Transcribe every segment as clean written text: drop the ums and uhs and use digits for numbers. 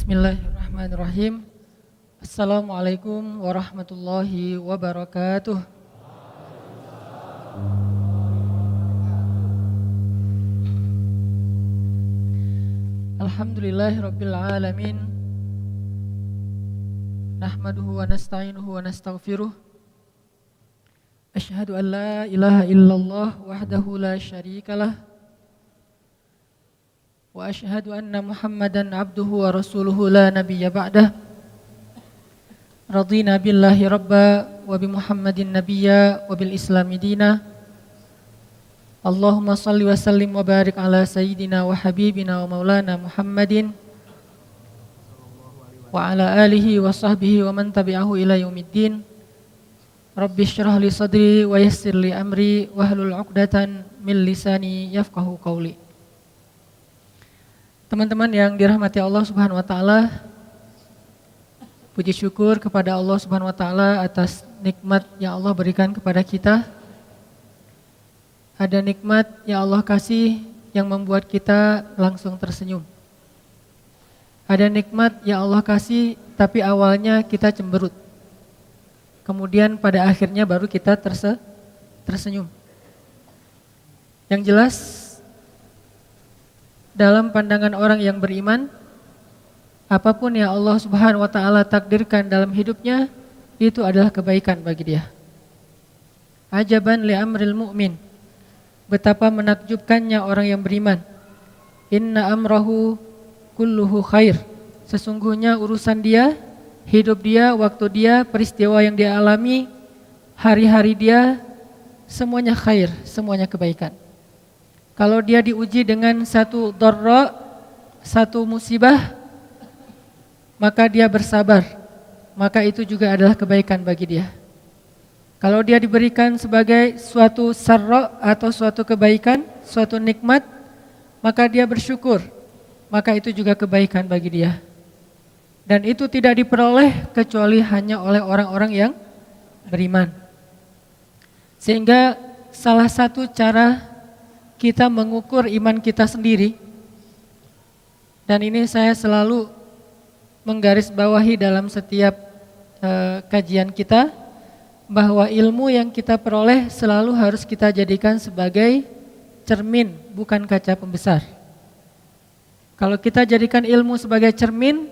Bismillahirrahmanirrahim. Assalamualaikum warahmatullahi wabarakatuh. Alhamdulillahirabbil alamin. Nahmaduhu wa nasta'inuhu wa nastaghfiruh. Asyhadu an la ilaha illallah wahdahu la syarikalah. Wa asyhadu anna Muhammadan abduhu wa rasuluhu la nabiyya ba'dah. Radina billahi rabba wa bi Muhammadin nabiyya wa bil islami dina. Allahumma salli wa sallim wa barik ala sayyidina wa habibina wa maulana Muhammadin wa ala alihi wa sahbihi wa man tabi'ahu ila yaumiddin. Rabbi syrah li sadri wa yassir li amri wahlul 'uqdatan min lisani yafqahu qawli. Teman-teman yang dirahmati Allah Subhanahu wa taala, puji syukur kepada Allah Subhanahu wa taala atas nikmat yang Allah berikan kepada kita. Ada nikmat yang Allah kasih yang membuat kita langsung tersenyum. Ada nikmat yang Allah kasih tapi awalnya kita cemberut. Kemudian pada akhirnya baru kita tersenyum. Yang jelas dalam pandangan orang yang beriman, apapun yang Allah Subhanahu wa taala takdirkan dalam hidupnya itu adalah kebaikan bagi dia. Ajaban li amril mu'min. Betapa menakjubkannya orang yang beriman. Inna amrahu kulluhu khair. Sesungguhnya urusan dia, hidup dia, waktu dia, peristiwa yang dia alami, hari-hari dia, semuanya khair, semuanya kebaikan. Kalau dia diuji dengan satu dharra, satu musibah, maka dia bersabar, maka itu juga adalah kebaikan bagi dia. Kalau dia diberikan sebagai suatu sarra atau suatu kebaikan, suatu nikmat, maka dia bersyukur, maka itu juga kebaikan bagi dia. Dan itu tidak diperoleh kecuali hanya oleh orang-orang yang beriman. Sehingga salah satu cara kita mengukur iman kita sendiri, dan ini saya selalu menggarisbawahi dalam setiap kajian kita, bahwa ilmu yang kita peroleh selalu harus kita jadikan sebagai cermin, bukan kaca pembesar. Kalau kita jadikan ilmu sebagai cermin,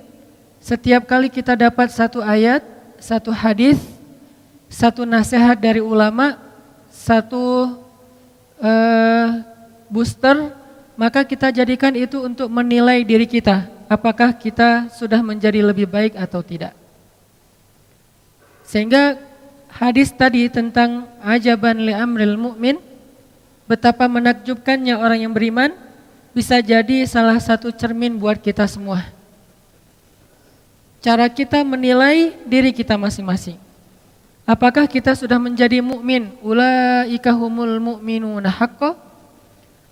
setiap kali kita dapat satu ayat, satu hadis, satu nasihat dari ulama, satu booster, maka kita jadikan itu untuk menilai diri kita, apakah kita sudah menjadi lebih baik atau tidak. Sehingga hadis tadi tentang ajaban li amril mu'min, betapa menakjubkannya orang yang beriman, bisa jadi salah satu cermin buat kita semua. Cara kita menilai diri kita masing-masing. Apakah kita sudah menjadi mukmin? Ulaika humul mu'minuna haqqan.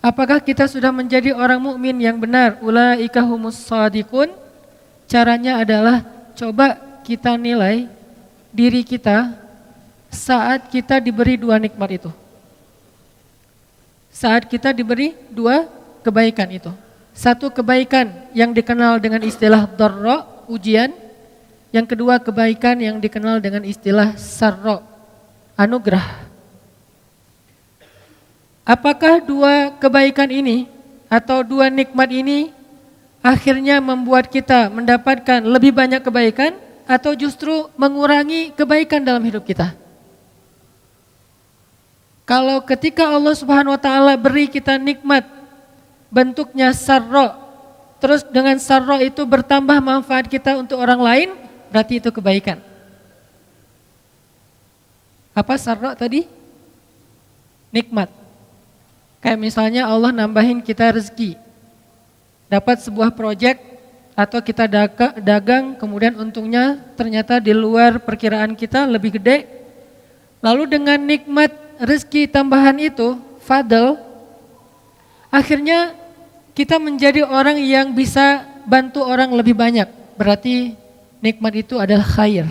Apakah kita sudah menjadi orang mukmin yang benar? Ulaika humus shadiqun. Caranya adalah coba kita nilai diri kita saat kita diberi dua nikmat itu. Saat kita diberi dua kebaikan itu. Satu kebaikan yang dikenal dengan istilah dharra, ujian. Yang kedua kebaikan yang dikenal dengan istilah sarra, anugerah. Apakah dua kebaikan ini atau dua nikmat ini akhirnya membuat kita mendapatkan lebih banyak kebaikan atau justru mengurangi kebaikan dalam hidup kita? Kalau ketika Allah Subhanahu wa taala beri kita nikmat bentuknya sarra, terus dengan sarra itu bertambah manfaat kita untuk orang lain, berarti itu kebaikan. Apa sarra tadi? Nikmat. Kayak misalnya Allah nambahin kita rezeki, dapat sebuah proyek atau kita dagang, kemudian untungnya ternyata di luar perkiraan kita lebih gede. Lalu dengan nikmat rezeki tambahan itu, fadl, akhirnya kita menjadi orang yang bisa bantu orang lebih banyak. Berarti nikmat itu adalah khair.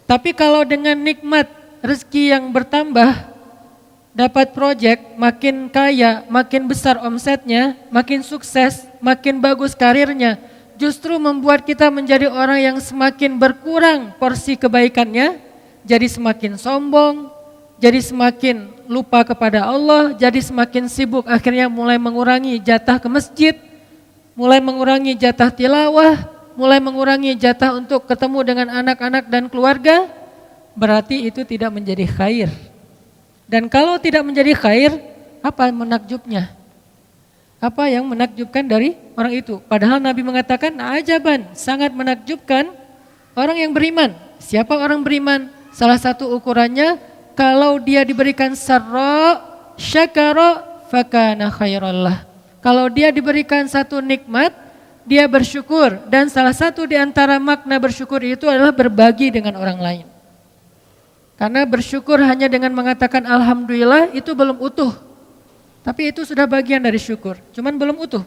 Tapi kalau dengan nikmat rezeki yang bertambah, dapat proyek, makin kaya, makin besar omsetnya, makin sukses, makin bagus karirnya, justru membuat kita menjadi orang yang semakin berkurang porsi kebaikannya, jadi semakin sombong, jadi semakin lupa kepada Allah, jadi semakin sibuk, akhirnya mulai mengurangi jatah ke masjid, mulai mengurangi jatah tilawah, mulai mengurangi jatah untuk ketemu dengan anak-anak dan keluarga, berarti itu tidak menjadi khair. Dan kalau tidak menjadi khair, apa menakjubnya? Apa yang menakjubkan dari orang itu? Padahal Nabi mengatakan, ajaban, sangat menakjubkan orang yang beriman. Siapa orang beriman? Salah satu ukurannya, kalau dia diberikan sarra, syakara, fakana khairallah. Kalau dia diberikan satu nikmat, dia bersyukur. Dan salah satu di antara makna bersyukur itu adalah berbagi dengan orang lain. Karena bersyukur hanya dengan mengatakan alhamdulillah itu belum utuh. Tapi itu sudah bagian dari syukur, cuman belum utuh.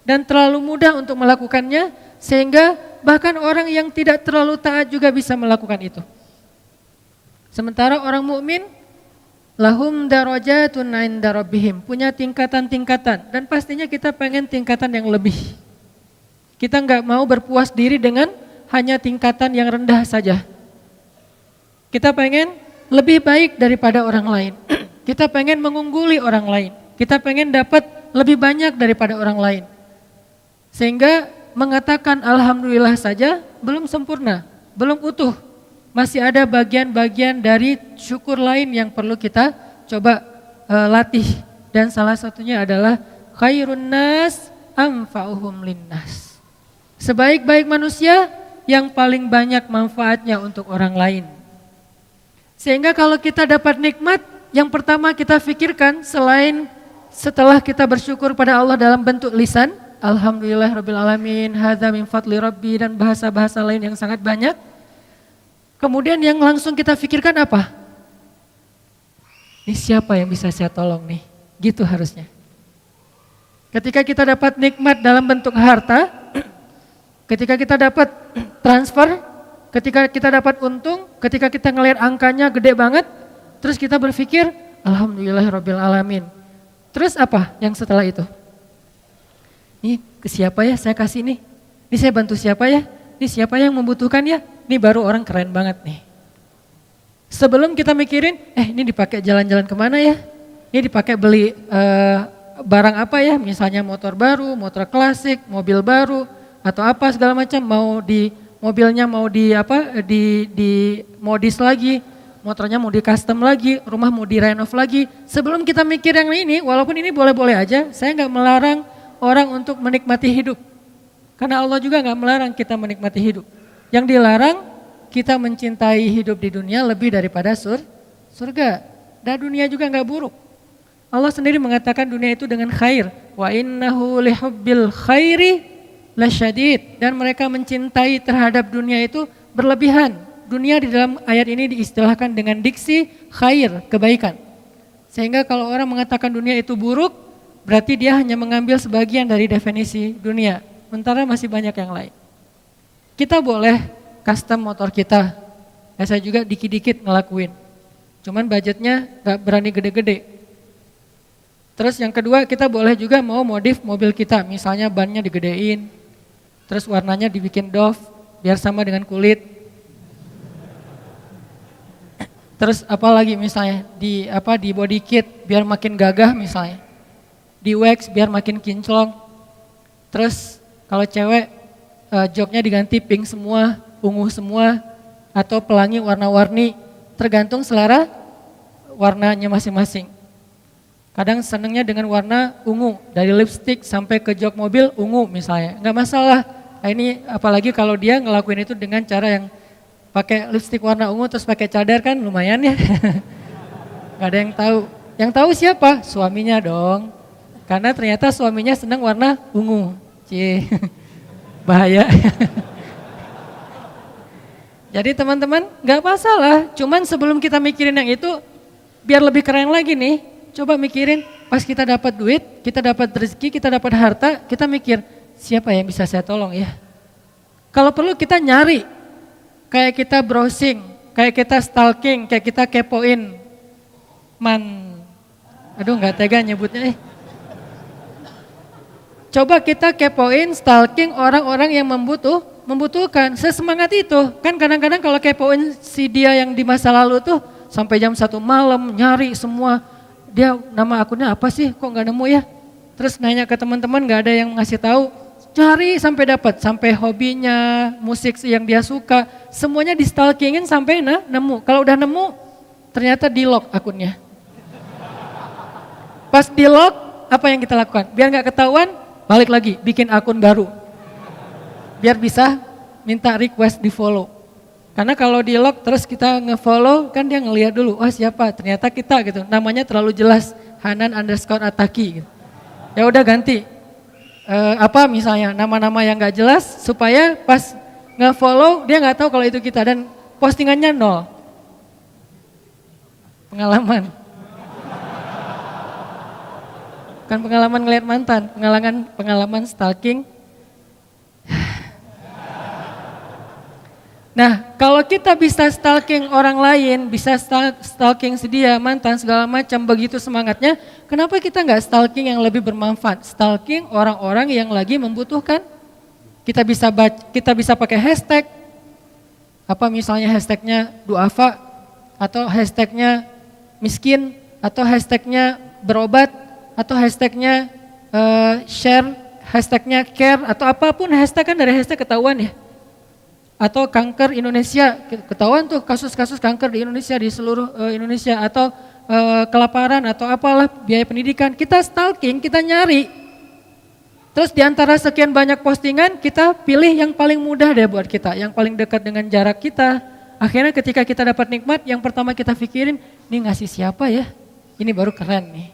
Dan terlalu mudah untuk melakukannya, sehingga bahkan orang yang tidak terlalu taat juga bisa melakukan itu. Sementara orang mukmin lahum darajatun 'inda rabbihim, punya tingkatan-tingkatan, dan pastinya kita pengen tingkatan yang lebih. Kita enggak mau berpuas diri dengan hanya tingkatan yang rendah saja. Kita pengen lebih baik daripada orang lain. Kita pengen mengungguli orang lain. Kita pengen dapat lebih banyak daripada orang lain. Sehingga mengatakan alhamdulillah saja belum sempurna, belum utuh. Masih ada bagian-bagian dari syukur lain yang perlu kita coba latih. Dan salah satunya adalah khairun nas anfa'uhum linnas. Sebaik-baik manusia yang paling banyak manfaatnya untuk orang lain. Sehingga kalau kita dapat nikmat, yang pertama kita pikirkan selain setelah kita bersyukur pada Allah dalam bentuk lisan, alhamdulillahirabbil alamin, hadza min fadli rabbi, dan bahasa-bahasa lain yang sangat banyak. Kemudian yang langsung kita pikirkan apa? Ini siapa yang bisa saya tolong nih? Gitu harusnya. Ketika kita dapat nikmat dalam bentuk harta, ketika kita dapat transfer, ketika kita dapat untung, ketika kita ngelihat angkanya gede banget, terus kita berpikir, alhamdulillahirabbil alamin. Terus apa yang setelah itu? Ini ke siapa ya saya kasih nih? Ini saya bantu siapa ya? Ini siapa yang membutuhkan ya? Ini baru orang keren banget nih. Sebelum kita mikirin, ini dipakai jalan-jalan kemana ya? Ini dipakai beli barang apa ya? Misalnya motor baru, motor klasik, mobil baru, atau apa segala macam. Mau di mobilnya mau di modis lagi. Motornya mau di custom lagi, rumah mau direnov lagi. Sebelum kita mikir yang ini, walaupun ini boleh-boleh aja, saya nggak melarang orang untuk menikmati hidup. Karena Allah juga nggak melarang kita menikmati hidup. Yang dilarang, kita mencintai hidup di dunia lebih daripada surga. Dan dunia juga nggak buruk. Allah sendiri mengatakan dunia itu dengan khair. Wa innahu lihubbil khairi lasyadid. Dan mereka mencintai terhadap dunia itu berlebihan. Dunia di dalam ayat ini diistilahkan dengan diksi khair, kebaikan. Sehingga kalau orang mengatakan dunia itu buruk, berarti dia hanya mengambil sebagian dari definisi dunia. Sementara masih banyak yang lain. Kita boleh custom motor kita. Ya, saya juga dikit-dikit ngelakuin. Cuman budgetnya gak berani gede-gede. Terus yang kedua, kita boleh juga mau modif mobil kita. Misalnya bannya digedein, terus warnanya dibikin doff biar sama dengan kulit. Terus apalagi misalnya di body kit biar makin gagah misalnya. Di wax biar makin kinclong. Terus kalau cewek joknya diganti pink semua, ungu semua, atau pelangi warna-warni, tergantung selera warnanya masing-masing. Kadang senengnya dengan warna ungu, dari lipstick sampai ke jok mobil ungu misalnya, nggak masalah. Nah, ini apalagi kalau dia ngelakuin itu dengan cara yang pakai lipstick warna ungu terus pakai cadar, kan lumayan ya. Gak ada yang tahu. Yang tahu siapa? Suaminya dong. Karena ternyata suaminya senang warna ungu. Cie. Bahaya. Jadi teman-teman gak masalah. Cuman sebelum kita mikirin yang itu, biar lebih keren lagi nih, coba mikirin pas kita dapat duit, kita dapat rezeki, kita dapat harta, kita mikir siapa yang bisa saya tolong ya. Kalau perlu kita nyari. Kayak kita browsing, kayak kita stalking, kayak kita kepoin aduh nggak tega nyebutnya Coba kita kepoin stalking orang-orang yang membutuhkan. Sesemangat itu. Kan kadang-kadang kalau kepoin si dia yang di masa lalu tuh sampai jam 1 malam nyari semua. Dia nama akunnya apa sih? Kok nggak nemu ya? Terus nanya ke teman-teman nggak ada yang ngasih tahu. Cari sampai dapat, sampai hobinya, musik yang dia suka. Semuanya di stalkingin sampai nemu. Kalau udah nemu ternyata di lock akunnya. Pas di lock apa yang kita lakukan? Biar nggak ketahuan, balik lagi, bikin akun baru. Biar bisa minta request di follow. Karena kalau di lock terus kita nge-follow, kan dia ngelihat dulu, wah siapa, ternyata kita gitu. Namanya terlalu jelas, Hanan_Ataki gitu. Ya udah ganti, apa misalnya nama-nama yang gak jelas, supaya pas nge-follow dia gak tahu kalau itu kita. Dan postingannya 0. Pengalaman. Bukan pengalaman ngeliat mantan, pengalaman stalking. Nah, kalau kita bisa stalking orang lain, bisa stalking si dia, mantan, segala macam, begitu semangatnya, kenapa kita nggak stalking yang lebih bermanfaat? Stalking orang-orang yang lagi membutuhkan. Kita bisa pakai hashtag, apa misalnya hashtagnya duafa, atau hashtagnya miskin, atau hashtagnya berobat, atau hashtagnya share, hashtagnya care, atau apapun hashtag, kan dari hashtag ketahuan ya. Atau kanker Indonesia, ketahuan tuh kasus-kasus kanker di Indonesia, di seluruh Indonesia, atau kelaparan, atau apalah biaya pendidikan. Kita stalking, kita nyari. Terus di antara sekian banyak postingan, kita pilih yang paling mudah deh buat kita, yang paling dekat dengan jarak kita. Akhirnya ketika kita dapat nikmat, yang pertama kita pikirin, ini ngasih siapa ya? Ini baru keren nih.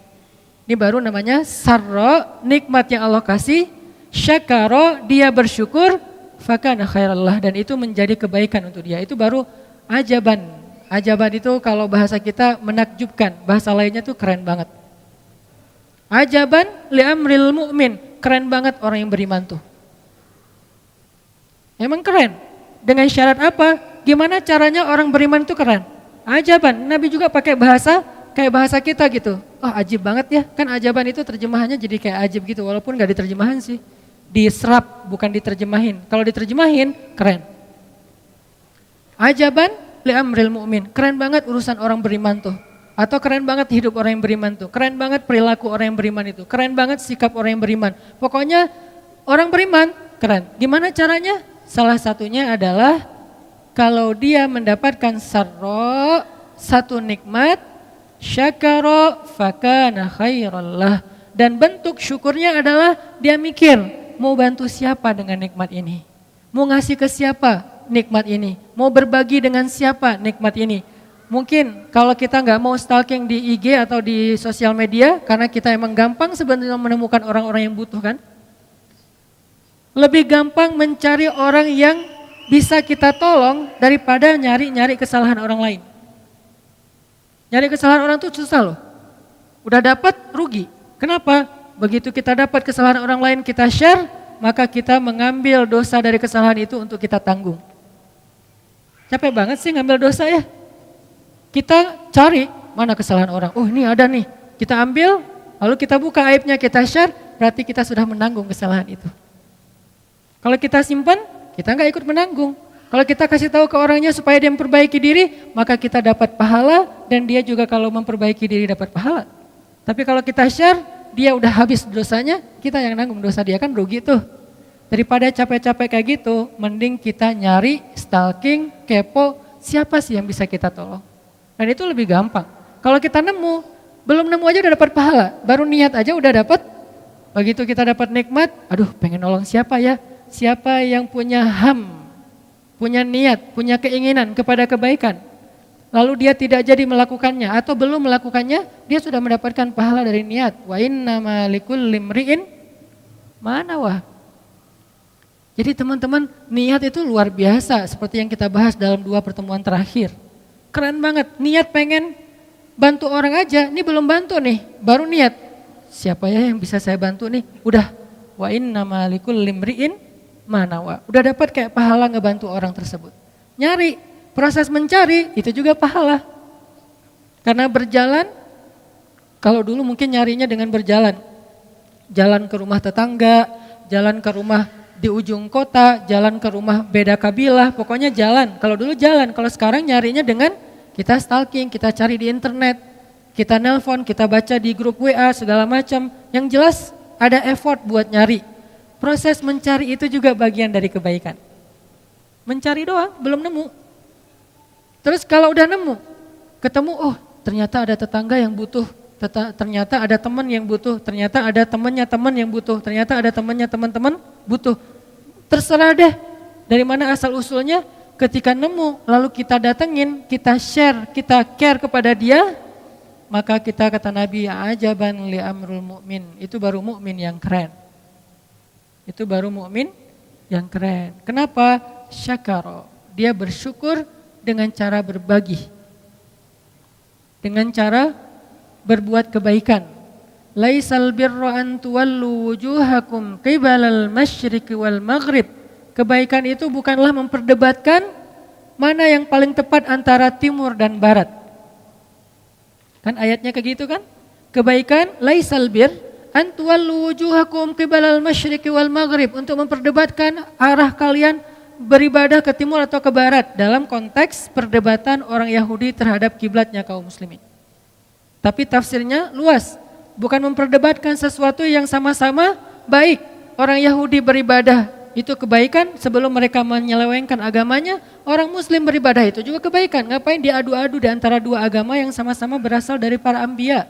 Ini baru namanya sarro, nikmat yang Allah kasih, syakaro, dia bersyukur, fakana khairallah, dan itu menjadi kebaikan untuk dia. Itu baru ajaban. Ajaban itu kalau bahasa kita menakjubkan, bahasa lainnya tuh keren banget. Ajaban li amril mu'min, keren banget orang yang beriman tuh. Emang keren. Dengan syarat apa? Gimana caranya orang beriman itu keren? Ajaban. Nabi juga pakai bahasa kayak bahasa kita gitu. Oh ajib banget ya. Kan ajaban itu terjemahannya jadi kayak ajib gitu, walaupun gak diterjemahan sih. Diserap, bukan diterjemahin. Kalau diterjemahin, keren. Ajaban li amril mu'min. Keren banget urusan orang beriman tuh. Atau keren banget hidup orang yang beriman tuh. Keren banget perilaku orang yang beriman itu. Keren banget sikap orang yang beriman. Pokoknya orang beriman, keren. Gimana caranya? Salah satunya adalah kalau dia mendapatkan sarro, satu nikmat, syakaro fakana khairallah. Dan bentuk syukurnya adalah dia mikir, mau bantu siapa dengan nikmat ini? Mau ngasih ke siapa nikmat ini? Mau berbagi dengan siapa nikmat ini? Mungkin kalau kita nggak mau stalking di IG atau di sosial media, karena kita emang gampang sebenarnya menemukan orang-orang yang butuh kan? Lebih gampang mencari orang yang bisa kita tolong daripada nyari-nyari kesalahan orang lain. Nyari kesalahan orang tuh susah loh. Udah dapat rugi. Kenapa? Begitu kita dapat kesalahan orang lain kita share, maka kita mengambil dosa dari kesalahan itu untuk kita tanggung. Capek banget sih ngambil dosa ya. Kita cari mana kesalahan orang. Oh ini ada nih. Kita ambil, lalu kita buka aibnya, kita share, berarti kita sudah menanggung kesalahan itu. Kalau kita simpan, kita nggak ikut menanggung. Kalau kita kasih tahu ke orangnya supaya dia memperbaiki diri, maka kita dapat pahala dan dia juga kalau memperbaiki diri dapat pahala. Tapi kalau kita share, dia udah habis dosanya, kita yang nanggung dosa dia, kan rugi tuh. Daripada capek-capek kayak gitu, mending kita nyari, stalking, kepo, siapa sih yang bisa kita tolong. Dan itu lebih gampang. Kalau kita nemu, belum nemu aja udah dapat pahala, baru niat aja udah dapat. Begitu kita dapat nikmat, aduh pengen nolong siapa ya? Siapa yang punya punya niat, punya keinginan kepada kebaikan, lalu dia tidak jadi melakukannya atau belum melakukannya, dia sudah mendapatkan pahala dari niat. Wa innama likulli imri'in ma nawa. Jadi teman-teman, niat itu luar biasa seperti yang kita bahas dalam 2 pertemuan terakhir. Keren banget, niat pengen bantu orang aja, ini belum bantu nih, baru niat. Siapa ya yang bisa saya bantu nih? Udah, wa innama likulli imri'in manawa. Udah dapat kayak pahala ngebantu orang tersebut. Nyari, proses mencari itu juga pahala. Karena berjalan, kalau dulu mungkin nyarinya dengan berjalan. jalan ke rumah tetangga, jalan ke rumah di ujung kota, jalan ke rumah beda kabilah, pokoknya jalan. Kalau dulu jalan, kalau sekarang nyarinya dengan kita stalking, kita cari di internet, kita nelpon, kita baca di grup WA segala macam. Yang jelas ada effort buat nyari. Proses mencari itu juga bagian dari kebaikan. Mencari doang, belum nemu. Terus kalau udah nemu, ketemu, oh ternyata ada tetangga yang butuh, ternyata ada teman yang butuh, ternyata ada temannya teman yang butuh, ternyata ada temannya teman-teman butuh. Terserah deh dari mana asal usulnya, ketika nemu lalu kita datengin, kita share, kita care kepada dia, maka kita kata Nabi, ajaban li amrul mu'min, itu baru mukmin yang keren. Itu baru mukmin yang keren. Kenapa? Syakaro, dia bersyukur dengan cara berbagi, dengan cara berbuat kebaikan. Laisal birra an tuwallu wujuhakum qibalal masyriqi wal maghrib. Kebaikan itu bukanlah memperdebatkan mana yang paling tepat antara timur dan barat. Kan ayatnya kayak gitu kan? Kebaikan laisal bir an tuwallu wujuhakum qibalal masyriqi wal maghrib, untuk memperdebatkan arah kalian beribadah ke timur atau ke barat dalam konteks perdebatan orang Yahudi terhadap kiblatnya kaum muslimin. Tapi tafsirnya luas, bukan memperdebatkan sesuatu yang sama-sama baik. Orang Yahudi beribadah itu kebaikan sebelum mereka menyelewengkan agamanya, orang muslim beribadah itu juga kebaikan. Ngapain diadu-adu di antara dua agama yang sama-sama berasal dari para anbiya?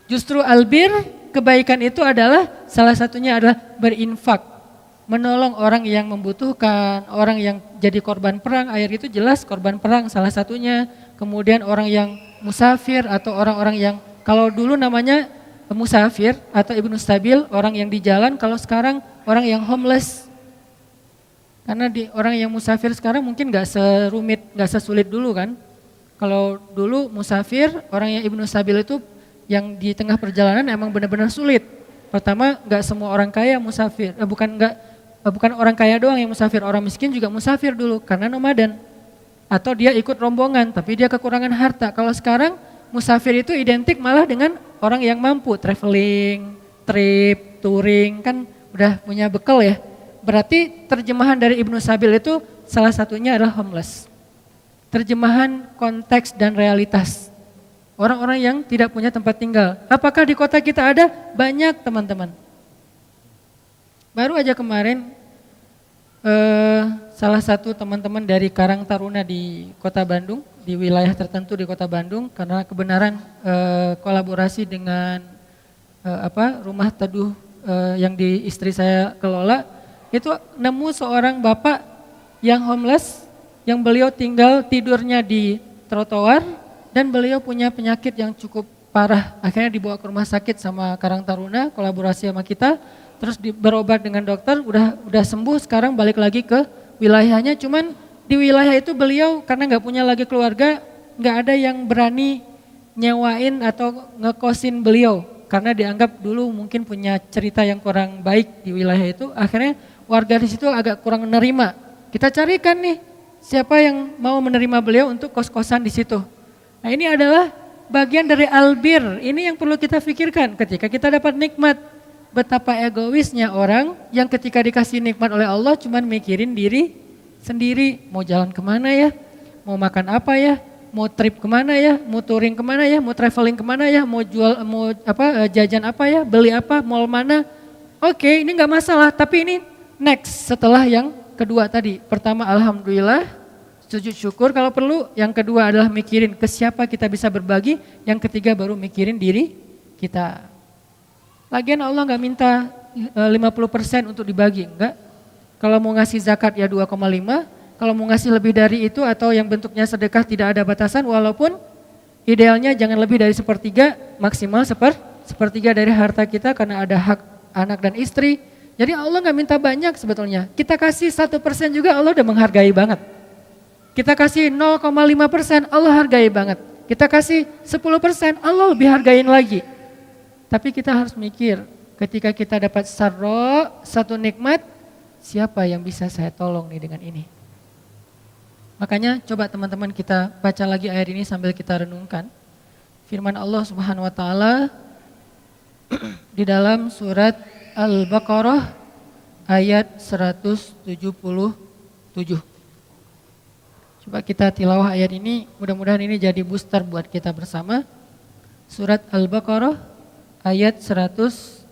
Justru albir, kebaikan itu adalah salah satunya adalah berinfak, menolong orang yang membutuhkan, orang yang jadi korban perang, air itu jelas korban perang salah satunya. Kemudian orang yang musafir atau orang-orang yang, kalau dulu namanya musafir atau ibnu stabil, orang yang di jalan, kalau sekarang orang yang homeless. Karena orang yang musafir sekarang mungkin gak serumit, gak sesulit dulu kan. Kalau dulu musafir, orang yang ibnu stabil itu yang di tengah perjalanan emang benar-benar sulit. Pertama, gak semua orang kaya musafir, bukan orang kaya doang yang musafir, orang miskin juga musafir dulu karena nomaden. Atau dia ikut rombongan tapi dia kekurangan harta. Kalau sekarang musafir itu identik malah dengan orang yang mampu, traveling, trip, touring, kan udah punya bekal ya. Berarti terjemahan dari Ibnu Sabil itu salah satunya adalah homeless. Terjemahan konteks dan realitas. Orang-orang yang tidak punya tempat tinggal. Apakah di kota kita ada? Banyak teman-teman. Baru aja kemarin salah satu teman-teman dari Karang Taruna di Kota Bandung, di wilayah tertentu di Kota Bandung, karena kebenaran kolaborasi dengan rumah teduh yang di istri saya kelola, itu nemu seorang bapak yang homeless, yang beliau tinggal tidurnya di trotoar dan beliau punya penyakit yang cukup parah. Akhirnya dibawa ke rumah sakit sama Karang Taruna, kolaborasi sama kita. Terus berobat dengan dokter, udah sembuh, sekarang balik lagi ke wilayahnya. Cuman di wilayah itu beliau karena nggak punya lagi keluarga, nggak ada yang berani nyewain atau ngekosin beliau. Karena dianggap dulu mungkin punya cerita yang kurang baik di wilayah itu. Akhirnya warga di situ agak kurang menerima. Kita carikan nih siapa yang mau menerima beliau untuk kos-kosan di situ. Nah ini adalah bagian dari albir, ini yang perlu kita pikirkan ketika kita dapat nikmat. Betapa egoisnya orang yang ketika dikasih nikmat oleh Allah cuman mikirin diri sendiri. Mau jalan kemana ya, mau makan apa ya, mau trip kemana ya, mau touring kemana ya, mau traveling kemana ya, mau jajan apa ya, beli apa, mall mana. Oke, ini gak masalah, tapi ini next setelah yang kedua tadi. Pertama alhamdulillah, sujud syukur kalau perlu. Yang kedua adalah mikirin ke siapa kita bisa berbagi. Yang ketiga baru mikirin diri kita. Lagian Allah nggak minta 50% untuk dibagi, enggak. Kalau mau ngasih zakat ya 2,5, kalau mau ngasih lebih dari itu atau yang bentuknya sedekah tidak ada batasan, walaupun idealnya jangan lebih dari sepertiga, maksimal sepertiga dari harta kita karena ada hak anak dan istri. Jadi Allah nggak minta banyak sebetulnya. Kita kasih 1% juga Allah udah menghargai banget. Kita kasih 0,5% Allah hargai banget. Kita kasih 10% Allah lebih hargain lagi. Tapi kita harus mikir, ketika kita dapat sarro, satu nikmat, siapa yang bisa saya tolong nih dengan ini? Makanya coba teman-teman kita baca lagi ayat ini sambil kita renungkan. Firman Allah Subhanahu wa taala, di dalam surat Al-Baqarah ayat 177. Coba kita tilawah ayat ini, mudah-mudahan ini jadi booster buat kita bersama. Surat Al-Baqarah ayat 177.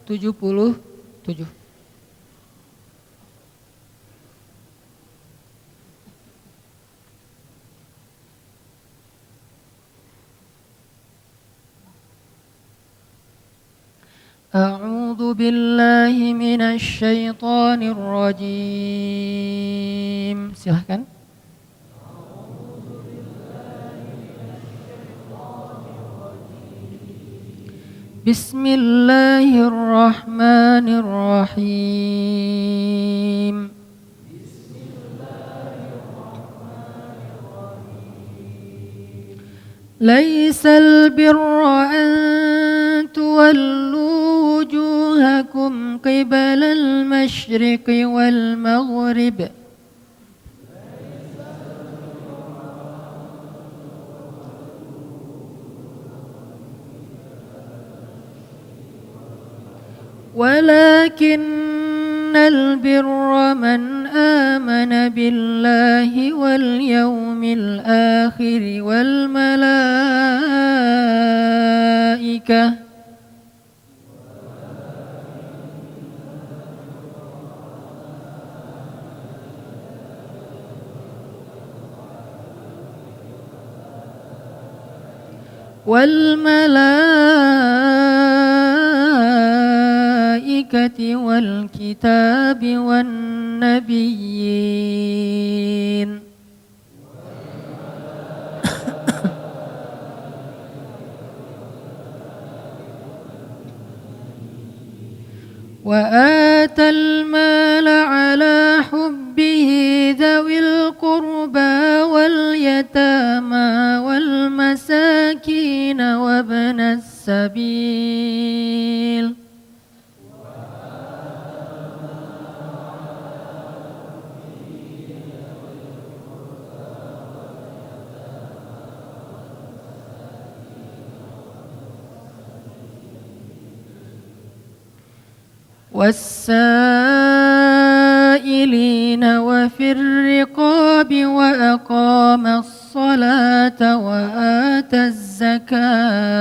A'udzu billahi minasy syaithanir rajim. Silahkan. Bismillahirrahmanirrahim. Laisal birra an tuwallu wujuhakum qibalal masyriqi wal maghrib. ولكن البر من آمن بالله واليوم الآخر والملائكة والكتاب والنبيين وآتى المال على حبه ذوي القربى واليتامى والمساكين وابن السبيل والسائلين وفي الرقاب وأقام الصلاة وآتى الزكاة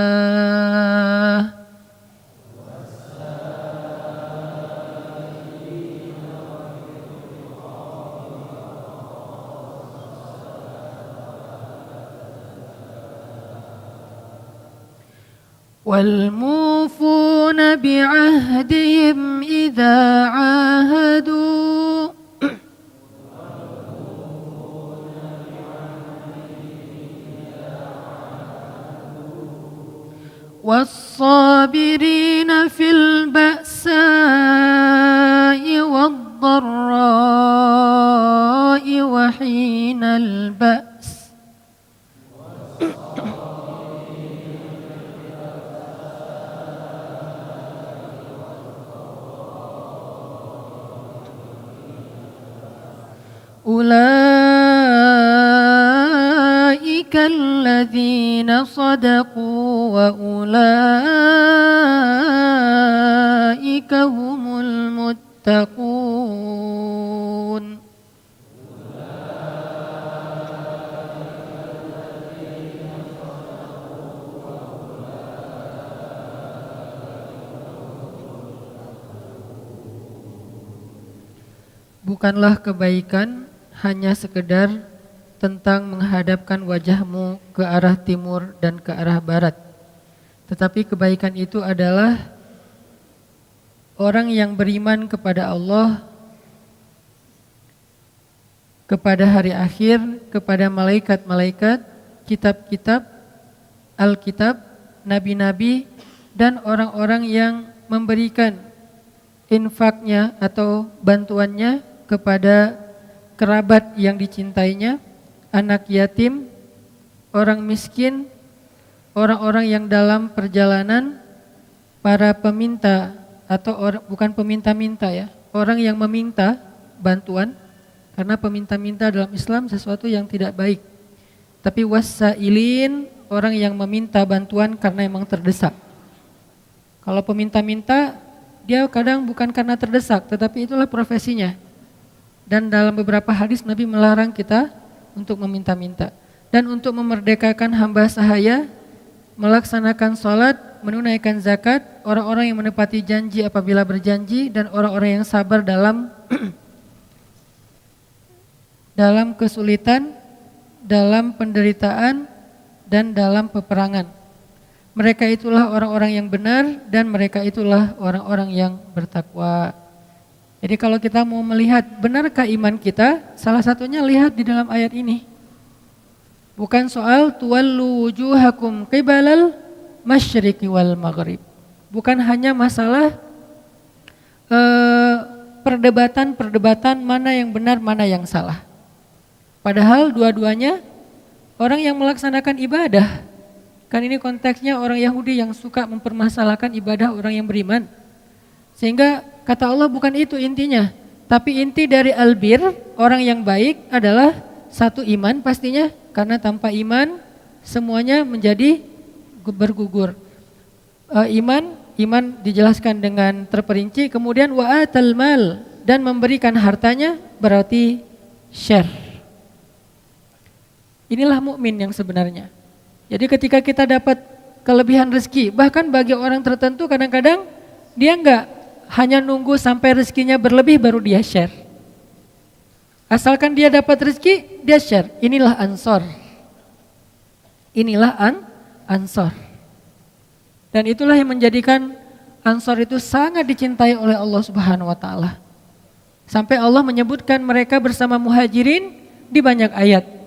والموفون بعهدهم إذا عاهدوا والصابرين في البأساء والضراء وحين البأس أولئك الذين صدقوا وأولئك هم المتقون. Bukanlah kebaikan hanya sekedar tentang menghadapkan wajahmu ke arah timur dan ke arah barat. Tetapi kebaikan itu adalah orang yang beriman kepada Allah, kepada hari akhir, kepada malaikat-malaikat, kitab-kitab, Alkitab, nabi-nabi, dan orang-orang yang memberikan infaknya atau bantuannya kepada kerabat yang dicintainya, anak yatim, orang miskin, orang-orang yang dalam perjalanan, para peminta atau bukan peminta-minta ya, orang yang meminta bantuan, karena peminta-minta dalam Islam sesuatu yang tidak baik. Tapi wassailin, orang yang meminta bantuan karena memang terdesak. Kalau peminta-minta, dia kadang bukan karena terdesak, tetapi itulah profesinya. Dan dalam beberapa hadis Nabi melarang kita untuk meminta-minta. Dan untuk memerdekakan hamba sahaya, melaksanakan sholat, menunaikan zakat, orang-orang yang menepati janji apabila berjanji, dan orang-orang yang sabar dalam dalam kesulitan, dalam penderitaan, dan dalam peperangan. Mereka itulah orang-orang yang benar dan mereka itulah orang-orang yang bertakwa. Jadi kalau kita mau melihat benarkah iman kita, salah satunya lihat di dalam ayat ini. Bukan soal tuwallu wujuhakum qibalal masyriqi wal maghrib. Bukan hanya masalah perdebatan mana yang benar, mana yang salah. Padahal dua-duanya orang yang melaksanakan ibadah. Kan ini konteksnya orang Yahudi yang suka mempermasalahkan ibadah orang yang beriman. Sehingga kata Allah bukan itu intinya. Tapi inti dari albir, orang yang baik adalah satu iman pastinya. Karena tanpa iman semuanya menjadi bergugur. Iman dijelaskan dengan terperinci. Kemudian wa'atal mal, dan memberikan hartanya berarti share. Inilah mukmin yang sebenarnya. Jadi ketika kita dapat kelebihan rezeki, bahkan bagi orang tertentu kadang-kadang dia enggak hanya nunggu sampai rezekinya berlebih baru dia share. Asalkan dia dapat rezeki, dia share. Inilah ansor. Inilah ansor. Dan itulah yang menjadikan ansor itu sangat dicintai oleh Allah Subhanahu wa taala. Sampai Allah menyebutkan mereka bersama muhajirin di banyak ayat.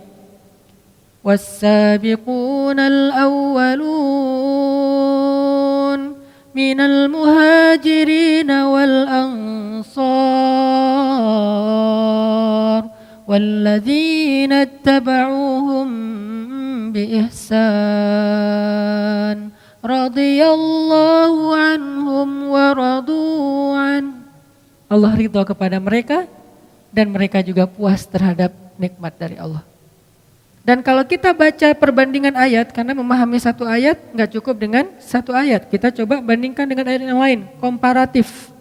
Was-sabiqunal awwalun minal muhajirin wal ansar walladzina ittaba'uhum biihsan radhiyallahu anhum wa radu'an. Allah ridha kepada mereka dan mereka juga puas terhadap nikmat dari Allah. Dan kalau kita baca perbandingan ayat, karena memahami satu ayat nggak cukup dengan satu ayat, kita coba bandingkan dengan ayat yang lain, komparatif.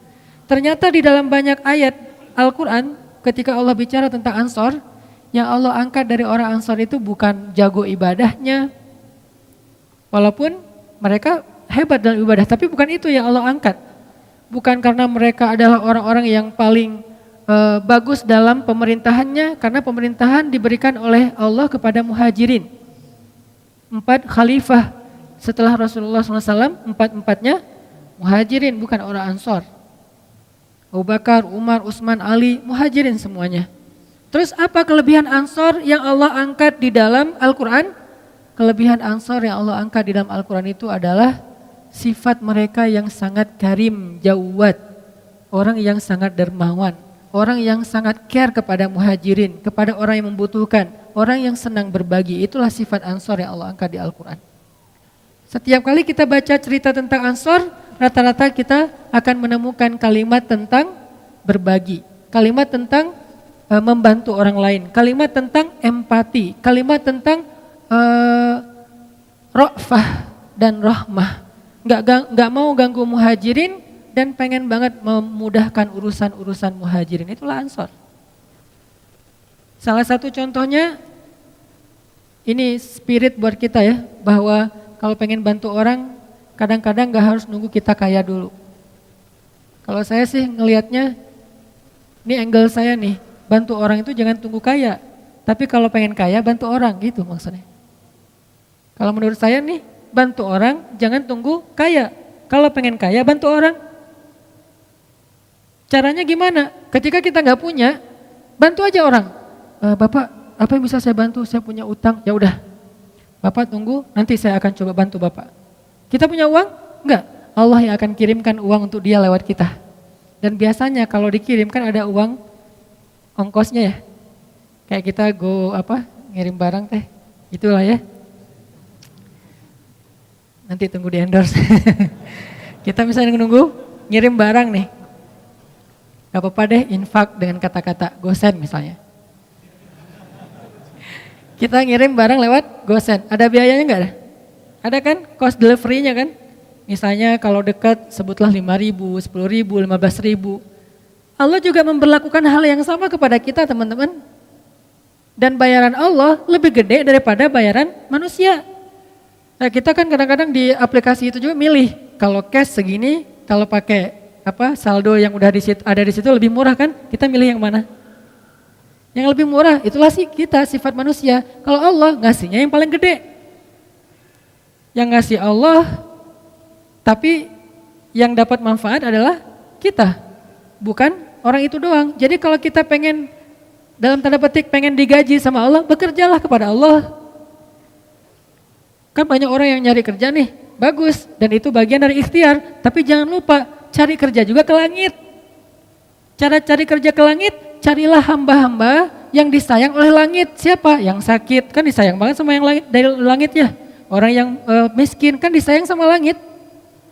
Ternyata di dalam banyak ayat Al-Quran, ketika Allah bicara tentang Ansor, yang Allah angkat dari orang Ansor itu bukan jago ibadahnya, walaupun mereka hebat dalam ibadah, tapi bukan itu yang Allah angkat. Bukan karena mereka adalah orang-orang yang paling bagus dalam pemerintahannya, karena pemerintahan diberikan oleh Allah kepada muhajirin. 4 khalifah setelah Rasulullah SAW, 4-4-nya muhajirin, bukan orang Ansor. Abu Bakar, Umar, Utsman, Ali, muhajirin semuanya. Terus apa kelebihan Ansor yang Allah angkat di dalam Al-Quran? Kelebihan Ansor yang Allah angkat di dalam Al-Quran itu adalah sifat mereka yang sangat karim, jawad, orang yang sangat dermawan, orang yang sangat care kepada muhajirin, kepada orang yang membutuhkan, orang yang senang berbagi. Itulah sifat Ansor yang Allah angkat di Al-Quran. Setiap kali kita baca cerita tentang Ansor, rata-rata kita akan menemukan kalimat tentang berbagi, kalimat tentang membantu orang lain, kalimat tentang empati, kalimat tentang ra'fah dan rahmah. Nggak mau ganggu muhajirin dan pengen banget memudahkan urusan-urusan muhajirin. Itulah Ansor. Salah satu contohnya, ini spirit buat kita ya, bahwa kalau pengen bantu orang, kadang-kadang gak harus nunggu kita kaya dulu. Kalau saya sih ngelihatnya, ini angle saya nih, bantu orang itu jangan tunggu kaya. Tapi kalau pengen kaya, bantu orang, gitu maksudnya. Kalau menurut saya nih, bantu orang jangan tunggu kaya. Kalau pengen kaya, bantu orang. Caranya gimana? Ketika kita nggak punya, bantu aja orang. Bapak, apa yang bisa saya bantu? Saya punya utang. Ya udah, Bapak tunggu, nanti saya akan coba bantu Bapak. Kita punya uang? Enggak. Allah yang akan kirimkan uang untuk dia lewat kita. Dan biasanya kalau dikirimkan ada uang ongkosnya ya. Kayak kita ngirim barang teh. Itulah ya. Nanti tunggu di endorse. Kita misalnya nunggu ngirim barang nih. Gak apa-apa deh infak dengan kata-kata gosen misalnya. Kita ngirim barang lewat gosen, ada biayanya enggak ada? Ada kan, cost delivery-nya kan? Misalnya kalau dekat sebutlah 5.000, 10.000, 15.000. Allah juga memberlakukan hal yang sama kepada kita teman-teman. Dan bayaran Allah lebih gede daripada bayaran manusia. Nah kita kan kadang-kadang di aplikasi itu juga milih. Kalau cash segini, kalau pakai saldo yang udah ada di situ lebih murah kan? Kita milih yang mana? Yang lebih murah, itulah sih kita sifat manusia. Kalau Allah ngasihnya yang paling gede. Yang ngasih Allah, tapi yang dapat manfaat adalah kita, bukan orang itu doang. Jadi kalau kita pengen, dalam tanda petik pengen digaji sama Allah, bekerjalah kepada Allah. Kan banyak orang yang nyari kerja nih, bagus, dan itu bagian dari ikhtiar. Tapi jangan lupa, cari kerja juga ke langit. Cara cari kerja ke langit, carilah hamba-hamba yang disayang oleh langit. Siapa? Yang sakit, kan disayang banget sama yang langit, dari langitnya. Orang yang miskin kan disayang sama langit.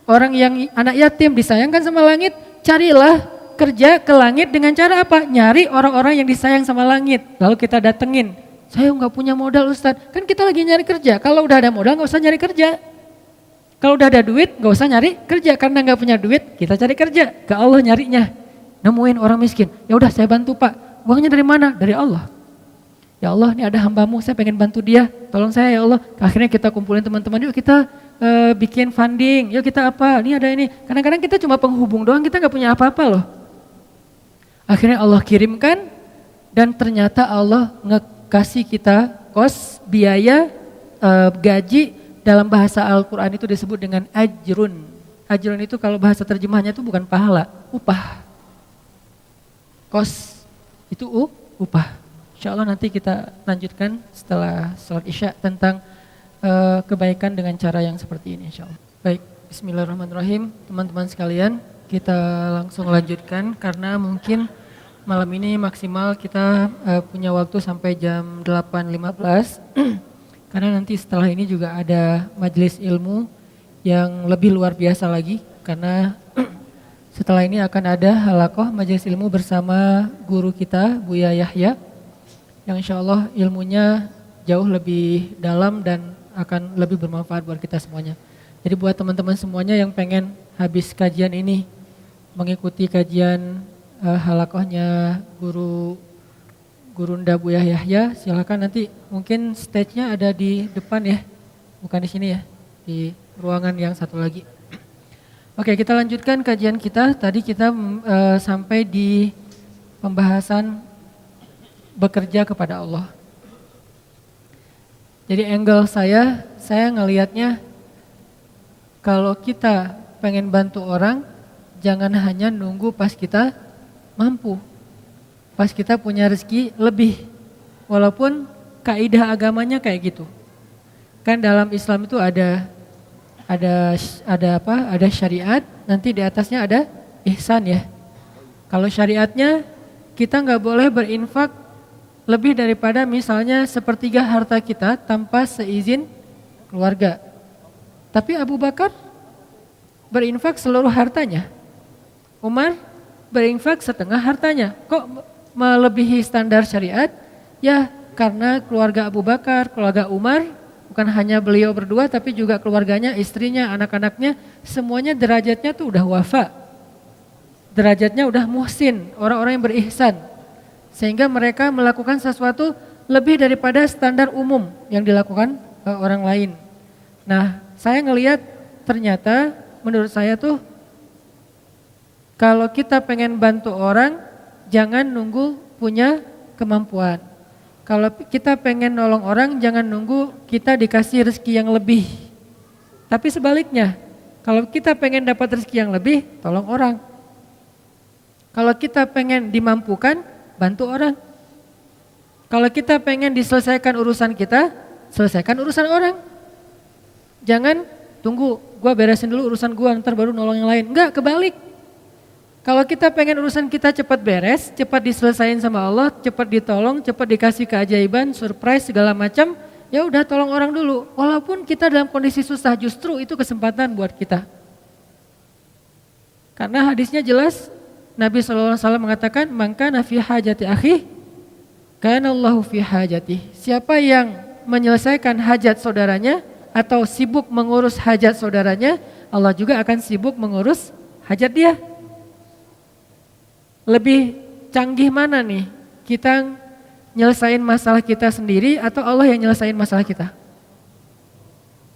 Orang yang anak yatim disayangkan sama langit. Carilah kerja ke langit dengan cara apa? Nyari orang-orang yang disayang sama langit. Lalu kita datengin. Saya nggak punya modal Ustadz. Kan kita lagi nyari kerja. Kalau udah ada modal nggak usah nyari kerja. Kalau udah ada duit nggak usah nyari kerja. Karena nggak punya duit kita cari kerja. Ke Allah nyarinya. Nemuin orang miskin. Ya udah saya bantu Pak. Uangnya dari mana? Dari Allah. Ya Allah ini ada hambamu saya pengen bantu dia. Tolong saya ya Allah. Akhirnya kita kumpulin teman-teman. Yuk kita bikin funding, yuk kita apa, ini ada ini. Kadang-kadang kita cuma penghubung doang, kita gak punya apa-apa loh. Akhirnya Allah kirimkan dan ternyata Allah ngekasih kita kos, biaya, gaji. Dalam bahasa Al-Quran itu disebut dengan ajrun. Ajrun itu kalau bahasa terjemahnya itu bukan pahala, upah. Kos itu upah. Insya Allah nanti kita lanjutkan setelah sholat isya tentang kebaikan dengan cara yang seperti ini insya Allah. Baik, bismillahirrahmanirrahim. Teman-teman sekalian, kita langsung lanjutkan karena mungkin malam ini maksimal kita punya waktu sampai jam 8.15. Karena nanti setelah ini juga ada majelis ilmu yang lebih luar biasa lagi. Karena setelah ini akan ada halaqah majelis ilmu bersama guru kita, Buya Yahya. Yang insya Allah ilmunya jauh lebih dalam dan akan lebih bermanfaat buat kita semuanya. Jadi buat teman-teman semuanya yang pengen habis kajian ini mengikuti kajian halaqahnya Gurunda Buya Yahya, silakan nanti mungkin stage-nya ada di depan ya, bukan di sini ya, di ruangan yang satu lagi. Oke, kita lanjutkan kajian kita. Tadi kita sampai di pembahasan bekerja kepada Allah. Jadi angle saya ngelihatnya kalau kita pengen bantu orang, jangan hanya nunggu pas kita mampu. Pas kita punya rezeki lebih. Walaupun kaidah agamanya kayak gitu. Kan dalam Islam itu ada syariat, nanti di atasnya ada ihsan ya. Kalau syariatnya kita nggak boleh berinfak lebih daripada misalnya sepertiga harta kita tanpa seizin keluarga. Tapi Abu Bakar berinfak seluruh hartanya. Umar berinfak setengah hartanya. Kok melebihi standar syariat? Ya karena keluarga Abu Bakar, keluarga Umar, bukan hanya beliau berdua tapi juga keluarganya, istrinya, anak-anaknya, semuanya derajatnya tuh udah wafa. Derajatnya udah muhsin, orang-orang yang berihsan. Sehingga mereka melakukan sesuatu lebih daripada standar umum yang dilakukan orang lain. Nah, saya ngelihat ternyata menurut saya tuh kalau kita pengen bantu orang, jangan nunggu punya kemampuan. Kalau kita pengen nolong orang, jangan nunggu kita dikasih rezeki yang lebih. Tapi sebaliknya, kalau kita pengen dapat rezeki yang lebih, tolong orang. Kalau kita pengen dimampukan, bantu orang. Kalau kita pengen diselesaikan urusan kita, selesaikan urusan orang. Jangan tunggu, gua beresin dulu urusan gua, ntar baru nolong yang lain. Enggak, kebalik. Kalau kita pengen urusan kita cepat beres, cepat diselesaikan sama Allah, cepat ditolong, cepat dikasih keajaiban, surprise segala macam, ya udah tolong orang dulu. Walaupun kita dalam kondisi susah, justru itu kesempatan buat kita. Karena hadisnya jelas, Nabi SAW mengatakan, "Maka nafi hajati akhi, kana Allahu fi hajati." Siapa yang menyelesaikan hajat saudaranya, atau sibuk mengurus hajat saudaranya, Allah juga akan sibuk mengurus hajat dia. Lebih canggih mana nih? Kita nyelesain masalah kita sendiri atau Allah yang nyelesain masalah kita?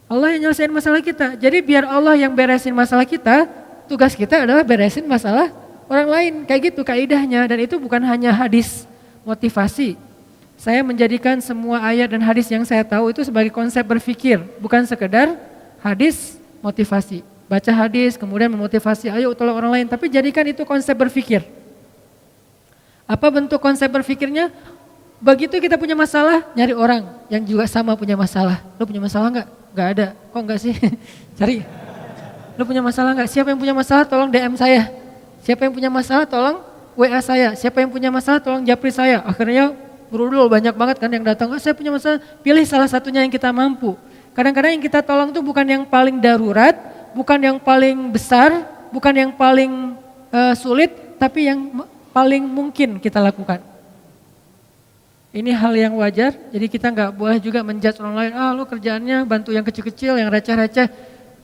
Allah yang nyelesain masalah kita. Jadi biar Allah yang beresin masalah kita, tugas kita adalah beresin masalah orang lain. Kayak gitu kaidahnya, dan itu bukan hanya hadis motivasi. Saya menjadikan semua ayat dan hadis yang saya tahu itu sebagai konsep berpikir, bukan sekedar hadis motivasi. Baca hadis kemudian memotivasi, ayo tolong orang lain, tapi jadikan itu konsep berpikir. Apa bentuk konsep berpikirnya? Begitu kita punya masalah, nyari orang yang juga sama punya masalah. Lo punya masalah enggak? Enggak ada. Kok enggak sih? Cari. Lo punya masalah enggak? Siapa yang punya masalah tolong DM saya. Siapa yang punya masalah tolong WA saya. Siapa yang punya masalah tolong japri saya. Akhirnya berudul banyak banget kan yang datang. Saya punya masalah, pilih salah satunya yang kita mampu. Kadang-kadang yang kita tolong tuh bukan yang paling darurat, bukan yang paling besar, bukan yang paling sulit, tapi yang paling mungkin kita lakukan. Ini hal yang wajar, jadi kita nggak boleh juga menjudge orang lain, lo kerjaannya bantu yang kecil-kecil, yang receh-receh.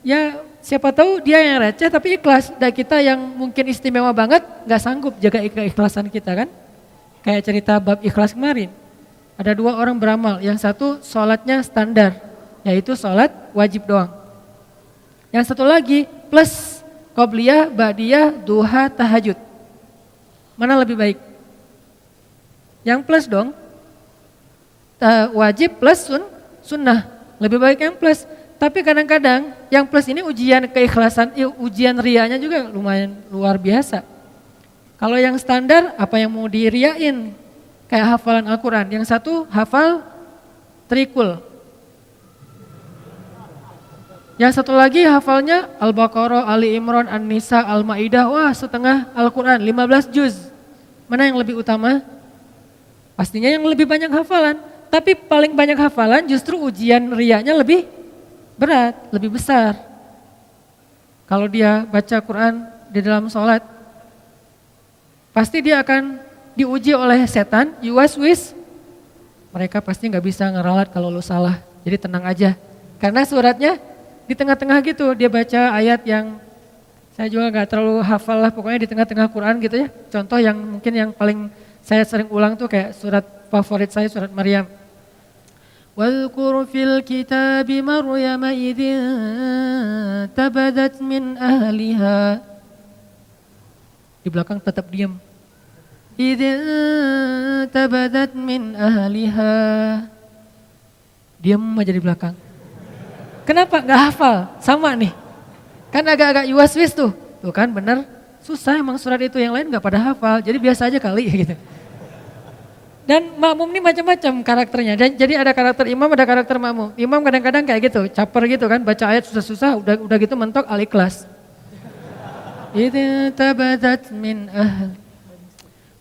Ya siapa tahu dia yang receh tapi ikhlas, dan kita yang mungkin istimewa banget nggak sanggup jaga keikhlasan kita kan. Kayak cerita bab ikhlas kemarin, ada 2 orang beramal, yang satu sholatnya standar, yaitu sholat wajib doang. Yang satu lagi plus qobliyah, ba'diyah, duha, tahajud. Mana lebih baik? Yang plus dong. Wajib plus sunnah, lebih baik yang plus. Tapi kadang-kadang yang plus ini ujian keikhlasan, ujian rianya juga lumayan luar biasa. Kalau yang standar apa yang mau diriain? Kayak hafalan Al-Quran, yang satu hafal trikul. Yang satu lagi hafalnya Al-Baqarah, Ali Imran, An-Nisa, Al-Maidah, wah setengah Al-Quran, 15 juz. Mana yang lebih utama? Pastinya yang lebih banyak hafalan. Tapi paling banyak hafalan justru ujian riyanya lebih berat, lebih besar. Kalau dia baca Quran di dalam sholat, pasti dia akan diuji oleh setan, yuwaswis. Mereka pasti nggak bisa ngeralat kalau lo salah, jadi tenang aja. Karena suratnya di tengah-tengah gitu, dia baca ayat yang saya juga nggak terlalu hafal lah, pokoknya di tengah-tengah Quran gitu ya. Contoh yang mungkin yang paling saya sering ulang tuh kayak surat favorit saya, surat Maryam. Wadhkur fil kitabi Maryam idzin tabadat min ahliha. Di belakang tetap diam. Idzin tabadat min ahliha. Diam aja di belakang. Kenapa? Gak hafal, sama nih. Kan agak-agak yuwaswis tuh. Tuh kan bener, susah emang surat itu, yang lain gak pada hafal. Jadi biasa aja kali gitu. Dan makmum ini macam-macam karakternya. Dan jadi ada karakter imam, ada karakter makmum. Imam kadang-kadang kayak gitu, caper gitu kan, baca ayat susah-susah, udah gitu mentok Al-Ikhlas. Idza tabadat min ahl.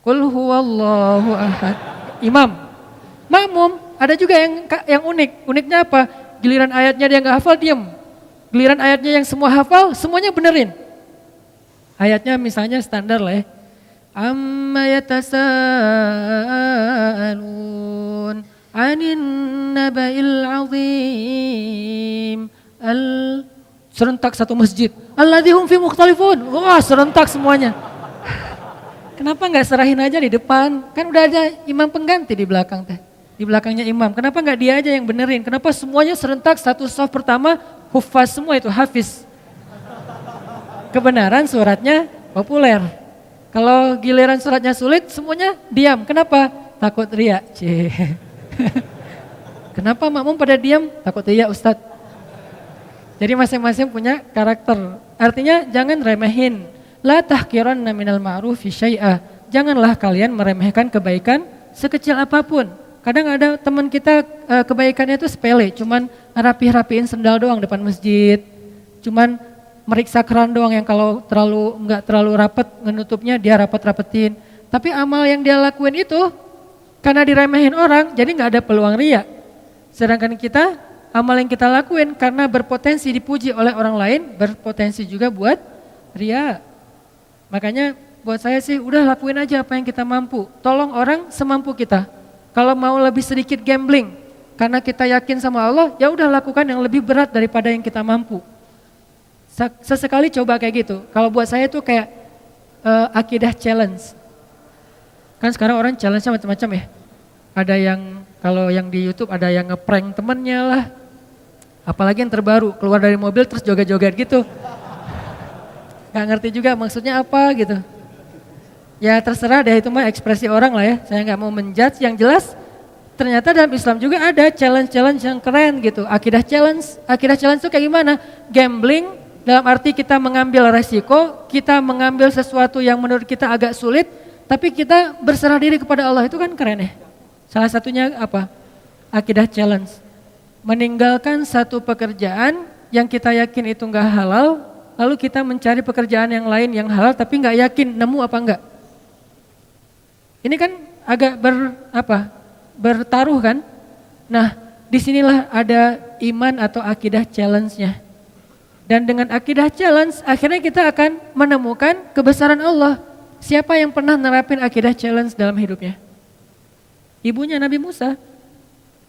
Qul huwallahu ahad. Imam. Makmum ada juga yang unik. Uniknya apa? Giliran ayatnya dia nggak hafal, diam. Giliran ayatnya yang semua hafal, semuanya benerin. Ayatnya misalnya standar lah ya. Amma yatasaalun 'anin naba'il 'azim. Serentak satu masjid. Alladzi hum fi mukhtalifun. Wah, serentak semuanya. Kenapa enggak serahin aja di depan? Kan udah ada imam pengganti di belakang teh. Di belakangnya imam. Kenapa enggak dia aja yang benerin? Kenapa semuanya serentak satu shaf pertama hufaz semua itu, hafiz. Kebenaran suratnya populer. Kalau giliran suratnya sulit, semuanya diam. Kenapa? Takut riya. Kenapa makmum pada diam? Takut riya, Ustadz. Jadi masing-masing punya karakter. Artinya jangan remehin. La tahqiranna minal ma'rufi syai'a. Janganlah kalian meremehkan kebaikan sekecil apapun. Kadang ada teman kita kebaikannya itu sepele, cuman rapi-rapiin sendal doang depan masjid. Cuman meriksa keran doang yang kalau nggak terlalu rapat menutupnya dia rapetin. Tapi amal yang dia lakuin itu karena diremehin orang jadi nggak ada peluang riya. Sedangkan kita amal yang kita lakuin karena berpotensi dipuji oleh orang lain berpotensi juga buat riya. Makanya buat saya sih udah lakuin aja apa yang kita mampu. Tolong orang semampu kita. Kalau mau lebih sedikit gambling, karena kita yakin sama Allah, ya udah lakukan yang lebih berat daripada yang kita mampu. Sesekali coba kayak gitu. Kalau buat saya tuh kayak akidah challenge. Kan sekarang orang challenge-nya macam-macam ya. Ada yang kalau yang di YouTube ada yang ngeprank temennya lah. Apalagi yang terbaru, keluar dari mobil terus joget-joget gitu. Gak ngerti juga maksudnya apa gitu. Ya terserah deh, itu mah ekspresi orang lah ya. Saya gak mau menjudge, yang jelas ternyata dalam Islam juga ada challenge-challenge yang keren gitu. Akidah challenge itu kayak gimana? Gambling dalam arti kita mengambil resiko, kita mengambil sesuatu yang menurut kita agak sulit, tapi kita berserah diri kepada Allah, itu kan keren ya. Salah satunya apa? Akidah challenge. Meninggalkan satu pekerjaan yang kita yakin itu enggak halal, lalu kita mencari pekerjaan yang lain yang halal tapi enggak yakin nemu apa enggak. Ini kan agak bertaruh kan? Nah, disinilah ada iman atau akidah challenge-nya. Dan dengan akidah challenge, akhirnya kita akan menemukan kebesaran Allah. Siapa yang pernah nerapin akidah challenge dalam hidupnya? Ibunya Nabi Musa.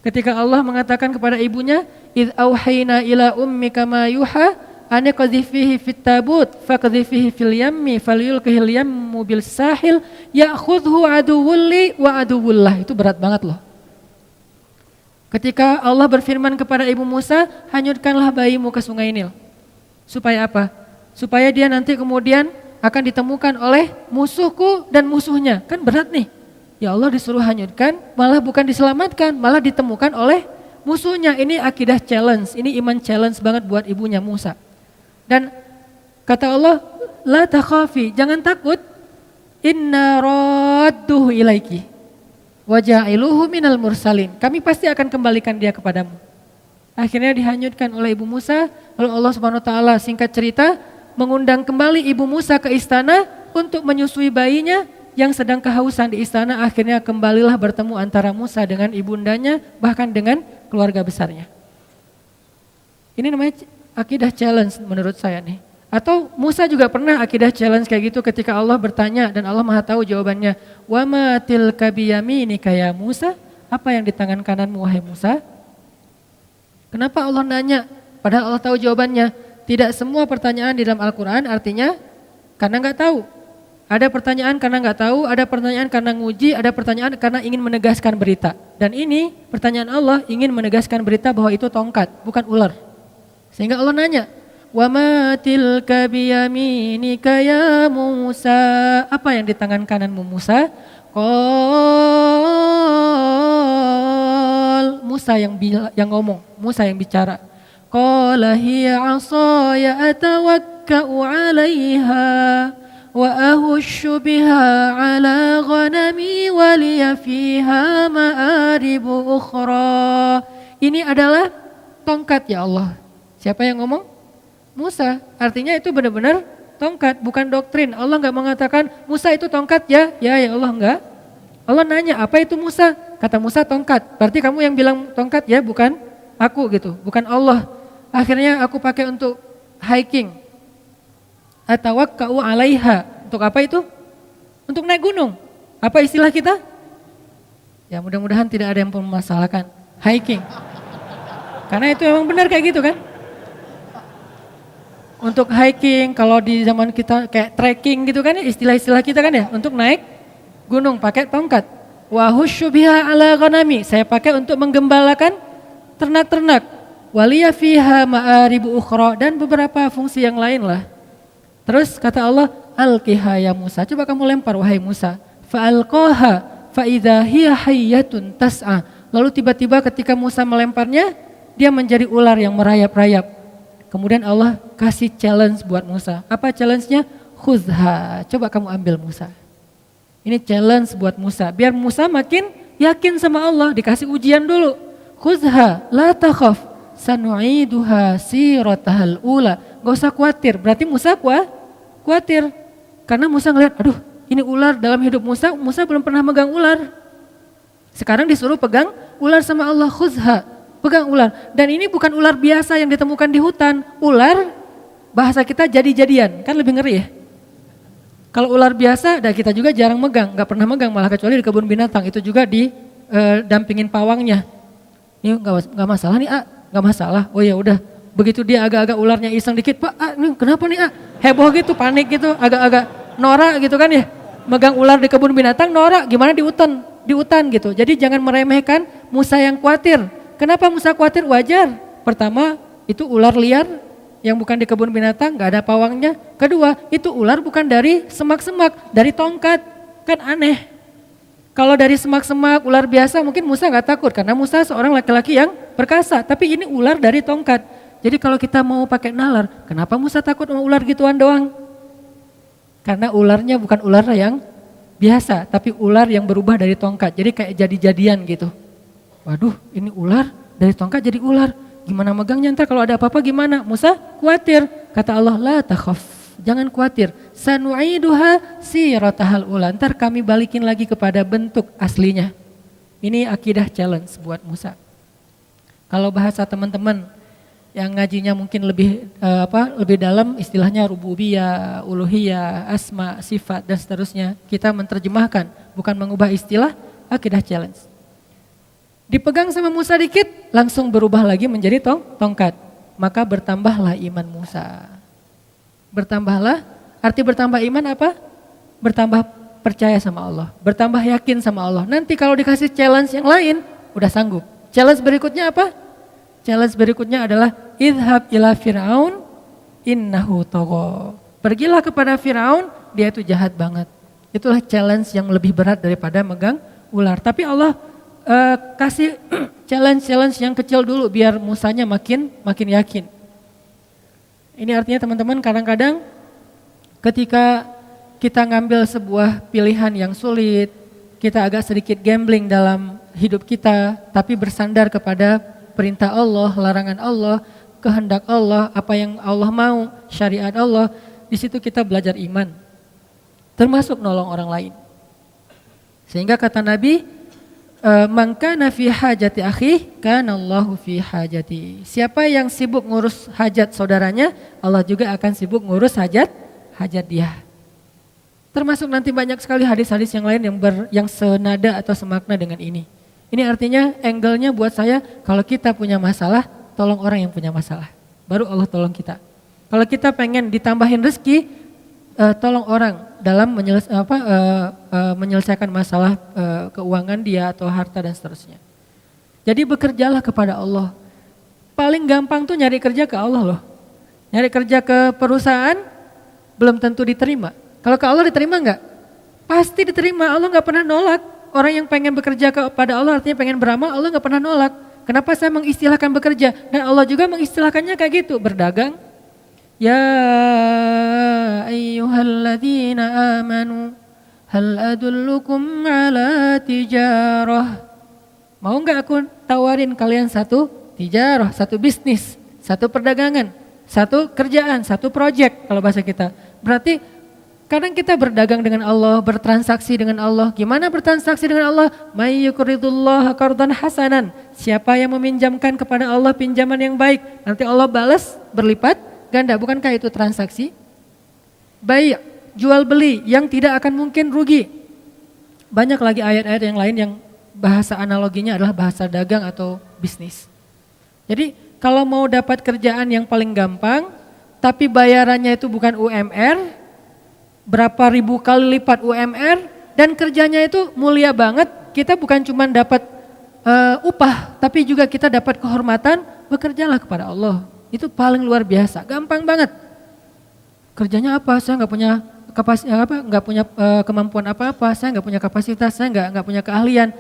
Ketika Allah mengatakan kepada ibunya, "Idz auhayna ila ummika ma yuha, an qadhifihi fit tabut, faqdhifihi fil yammi, falyulqihil yammu bil sahil, ya'khudhu aduwwul li wa aduwwullah." Itu berat banget loh. Ketika Allah berfirman kepada ibu Musa, "Hanyutkanlah bayimu ke sungai Nil." Supaya apa? Supaya dia nanti kemudian akan ditemukan oleh musuhku dan musuhnya. Kan berat nih. Ya Allah disuruh hanyutkan, malah bukan diselamatkan, malah ditemukan oleh musuhnya. Ini akidah challenge, ini iman challenge banget buat ibunya Musa. Dan kata Allah, la takhafi, jangan takut, inna radduhu ilaiki, wa ja'iluhu minal mursalin. Kami pasti akan kembalikan dia kepadamu. Akhirnya dihanyutkan oleh ibu Musa, lalu Allah Subhanahu wa taala singkat cerita mengundang kembali ibu Musa ke istana untuk menyusui bayinya yang sedang kehausan di istana. Akhirnya kembalilah bertemu antara Musa dengan ibundanya, bahkan dengan keluarga besarnya. Ini namanya akidah challenge menurut saya nih. Atau Musa juga pernah akidah challenge kayak gitu ketika Allah bertanya dan Allah Maha tahu jawabannya. Wa ma tilka biyaminika ya Musa? Apa yang di tangan kananmu wahai Musa? Kenapa Allah nanya? Padahal Allah tahu jawabannya. Tidak semua pertanyaan di dalam Al-Quran artinya karena nggak tahu. Ada pertanyaan karena nggak tahu, ada pertanyaan karena nguji, ada pertanyaan karena ingin menegaskan berita. Dan ini pertanyaan Allah ingin menegaskan berita bahwa itu tongkat, bukan ular. Sehingga Allah nanya, "Wa ma tilka biyaminika ya Musa?" Apa yang di tangan kananmu Musa? Musa yang ngomong, Musa yang bicara. Qala hiya 'asaya atawakka'u 'alaiha wa ahushu biha 'ala ghanami wa liya fiha ma'aribu ukhra. Ini adalah tongkat ya Allah. Siapa yang ngomong? Musa. Artinya itu benar-benar tongkat, bukan doktrin. Allah enggak mengatakan Musa itu tongkat ya. Ya Allah enggak. Allah nanya, apa itu Musa? Kata Musa tongkat. Berarti kamu yang bilang tongkat ya, bukan aku gitu, bukan Allah. Akhirnya aku pakai untuk hiking. Atawakka'u 'alaiha. Untuk apa itu? Untuk naik gunung. Apa istilah kita? Ya mudah-mudahan tidak ada yang mempermasalahkan. Hiking. Karena itu memang benar kayak gitu kan. Untuk hiking, kalau di zaman kita kayak trekking gitu kan ya, istilah-istilah kita kan ya, untuk naik gunung pakai tongkat. Wa husyu biha 'ala ghanami, saya pakai untuk menggembalakan ternak-ternak. Waliya fiha ma'aribu ukhra, dan beberapa fungsi yang lain lah. Terus kata Allah, alqiha ya Musa, coba kamu lempar wahai Musa. Fa alqaha fa idza hiya hayyatun tas'a. Lalu tiba-tiba ketika Musa melemparnya, dia menjadi ular yang merayap-rayap. Kemudian Allah kasih challenge buat Musa. Apa challenge-nya? Khudha, coba kamu ambil Musa. Ini challenge buat Musa, biar Musa makin yakin sama Allah, dikasih ujian dulu. Khudha la takhaf, sanu'iduha siratahal ula. Gak usah khawatir, berarti Musa khawatir. Karena Musa ngeliat, aduh ini ular dalam hidup Musa, Musa belum pernah megang ular. Sekarang disuruh pegang ular sama Allah, khudha, pegang ular. Dan ini bukan ular biasa yang ditemukan di hutan, ular bahasa kita jadi-jadian, kan lebih ngeri ya. Kalau ular biasa, kita juga jarang megang, gak pernah megang, malah kecuali di kebun binatang, itu juga didampingin pawangnya. Ini nggak masalah nih, nggak masalah. Oh ya udah. Begitu dia agak-agak ularnya iseng dikit, Pak, ini kenapa nih, heboh gitu, panik gitu, agak-agak norak gitu kan ya. Megang ular di kebun binatang norak, gimana di hutan gitu. Jadi jangan meremehkan Musa yang khawatir. Kenapa Musa khawatir? Wajar. Pertama, itu ular liar yang bukan di kebun binatang, nggak ada pawangnya. Kedua, itu ular bukan dari semak-semak, dari tongkat. Kan aneh. Kalau dari semak-semak, ular biasa mungkin Musa nggak takut karena Musa seorang laki-laki yang perkasa. Tapi ini ular dari tongkat. Jadi kalau kita mau pakai nalar, kenapa Musa takut sama ular gituan doang? Karena ularnya bukan ular yang biasa, tapi ular yang berubah dari tongkat. Jadi kayak jadi-jadian gitu. Waduh, ini ular dari tongkat jadi ular. Gimana megangnya ntar kalau ada apa-apa gimana? Musa khawatir. Kata Allah, la takhaf, jangan khawatir. Sanu'iduha siratahal ula. Ntar kami balikin lagi kepada bentuk aslinya. Ini akidah challenge buat Musa. Kalau bahasa teman-teman yang ngajinya mungkin lebih dalam, istilahnya rububiyah, uluhiyah, asma, sifat dan seterusnya. Kita menerjemahkan, bukan mengubah istilah, akidah challenge. Dipegang sama Musa dikit, langsung berubah lagi menjadi tongkat. Maka bertambahlah iman Musa. Bertambahlah, arti bertambah iman apa? Bertambah percaya sama Allah, bertambah yakin sama Allah. Nanti kalau dikasih challenge yang lain, udah sanggup. Challenge berikutnya apa? Challenge berikutnya adalah idhab ila Fir'aun innahu tagha. Pergilah kepada Fir'aun, dia itu jahat banget. Itulah challenge yang lebih berat daripada megang ular. Tapi Allah kasih challenge yang kecil dulu biar Musanya makin yakin. Ini artinya teman-teman kadang-kadang ketika kita ngambil sebuah pilihan yang sulit, kita agak sedikit gambling dalam hidup kita, tapi bersandar kepada perintah Allah, larangan Allah, kehendak Allah, apa yang Allah mau, syariat Allah. Di situ kita belajar iman, termasuk nolong orang lain. Sehingga kata Nabi, man kana fi hajati akhi, kana Allahu fi hajati. Siapa yang sibuk ngurus hajat saudaranya, Allah juga akan sibuk ngurus hajat dia. Termasuk nanti banyak sekali hadis-hadis yang lain yang senada atau semakna dengan ini. Ini artinya angle-nya buat saya, kalau kita punya masalah, tolong orang yang punya masalah. Baru Allah tolong kita. Kalau kita pengen ditambahin rezeki, tolong orang dalam menyelesaikan masalah keuangan dia atau harta dan seterusnya. Jadi bekerjalah kepada Allah. Paling gampang tuh nyari kerja ke Allah loh. Nyari kerja ke perusahaan belum tentu diterima. Kalau ke Allah diterima enggak? Pasti diterima, Allah enggak pernah nolak. Orang yang pengen bekerja kepada Allah artinya pengen beramal, Allah nggak pernah nolak. Kenapa saya mengistilahkan bekerja? Dan Allah juga mengistilahkannya kayak gitu, berdagang. Ya ayyuhalladzina amanu hal adullukum ala tijarah. Mau nggak aku tawarin kalian satu tijarah, satu bisnis, satu perdagangan, satu kerjaan, satu project kalau bahasa kita. Berarti kadang kita berdagang dengan Allah, bertransaksi dengan Allah. Gimana bertransaksi dengan Allah? May yuqridullaha qardan hasanan. Siapa yang meminjamkan kepada Allah pinjaman yang baik, nanti Allah balas berlipat ganda. Bukankah itu transaksi? Baik, jual beli yang tidak akan mungkin rugi. Banyak lagi ayat-ayat yang lain yang bahasa analoginya adalah bahasa dagang atau bisnis. Jadi kalau mau dapat kerjaan yang paling gampang, tapi bayarannya itu bukan UMR, berapa ribu kali lipat UMR, dan kerjanya itu mulia banget. Kita bukan cuma dapat upah, tapi juga kita dapat kehormatan. Bekerjalah kepada Allah, itu paling luar biasa, gampang banget. Kerjanya apa? Saya nggak punya kemampuan apa-apa, saya nggak punya kapasitas, saya nggak punya keahlian.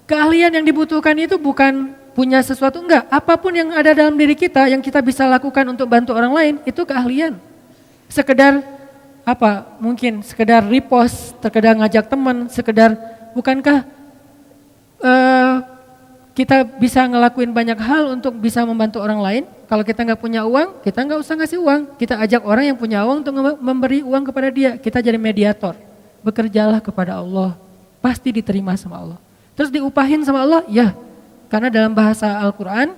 Keahlian yang dibutuhkan itu bukan punya sesuatu, enggak. Apapun yang ada dalam diri kita yang kita bisa lakukan untuk bantu orang lain, itu keahlian. Sekedar mungkin sekedar repost, sekedar ngajak teman, sekedar, bukankah kita bisa ngelakuin banyak hal untuk bisa membantu orang lain? Kalau kita nggak punya uang, kita nggak usah ngasih uang. Kita ajak orang yang punya uang untuk memberi uang kepada dia. Kita jadi mediator. Bekerjalah kepada Allah, pasti diterima sama Allah. Terus diupahin sama Allah? Ya, karena dalam bahasa Al-Quran,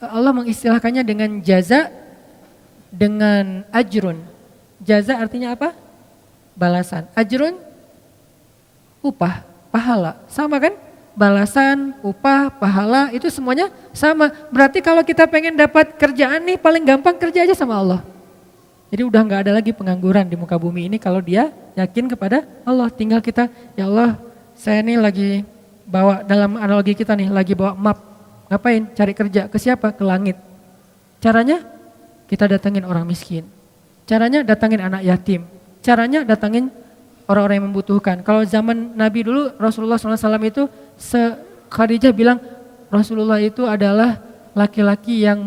Allah mengistilahkannya dengan jaza, dengan ajrun. Jaza artinya apa? Balasan. Ajrun, upah, pahala. Sama kan? balasan, upah, pahala itu semuanya sama. Berarti kalau kita pengen dapat kerjaan nih paling gampang kerja aja sama Allah. Jadi udah nggak ada lagi pengangguran di muka bumi ini kalau dia yakin kepada Allah. Tinggal kita, ya Allah saya nih lagi bawa, dalam analogi kita nih lagi bawa map. Ngapain? Cari kerja. Ke siapa? Ke langit. Caranya kita datangin orang miskin. Caranya datangin anak yatim. Caranya datangin orang-orang yang membutuhkan. Kalau zaman Nabi dulu Rasulullah SAW itu Khadijah bilang Rasulullah itu adalah laki-laki yang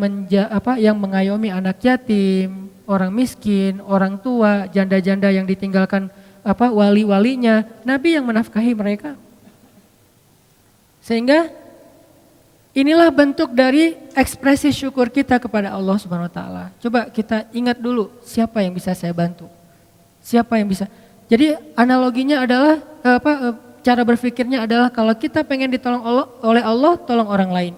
yang mengayomi anak yatim, orang miskin, orang tua, janda-janda yang ditinggalkan wali-walinya. Nabi yang menafkahi mereka. Sehingga inilah bentuk dari ekspresi syukur kita kepada Allah Subhanahu wa taala. Coba kita ingat dulu siapa yang bisa saya bantu? Siapa yang bisa? Jadi analoginya adalah cara berpikirnya adalah kalau kita pengen ditolong oleh Allah, tolong orang lain.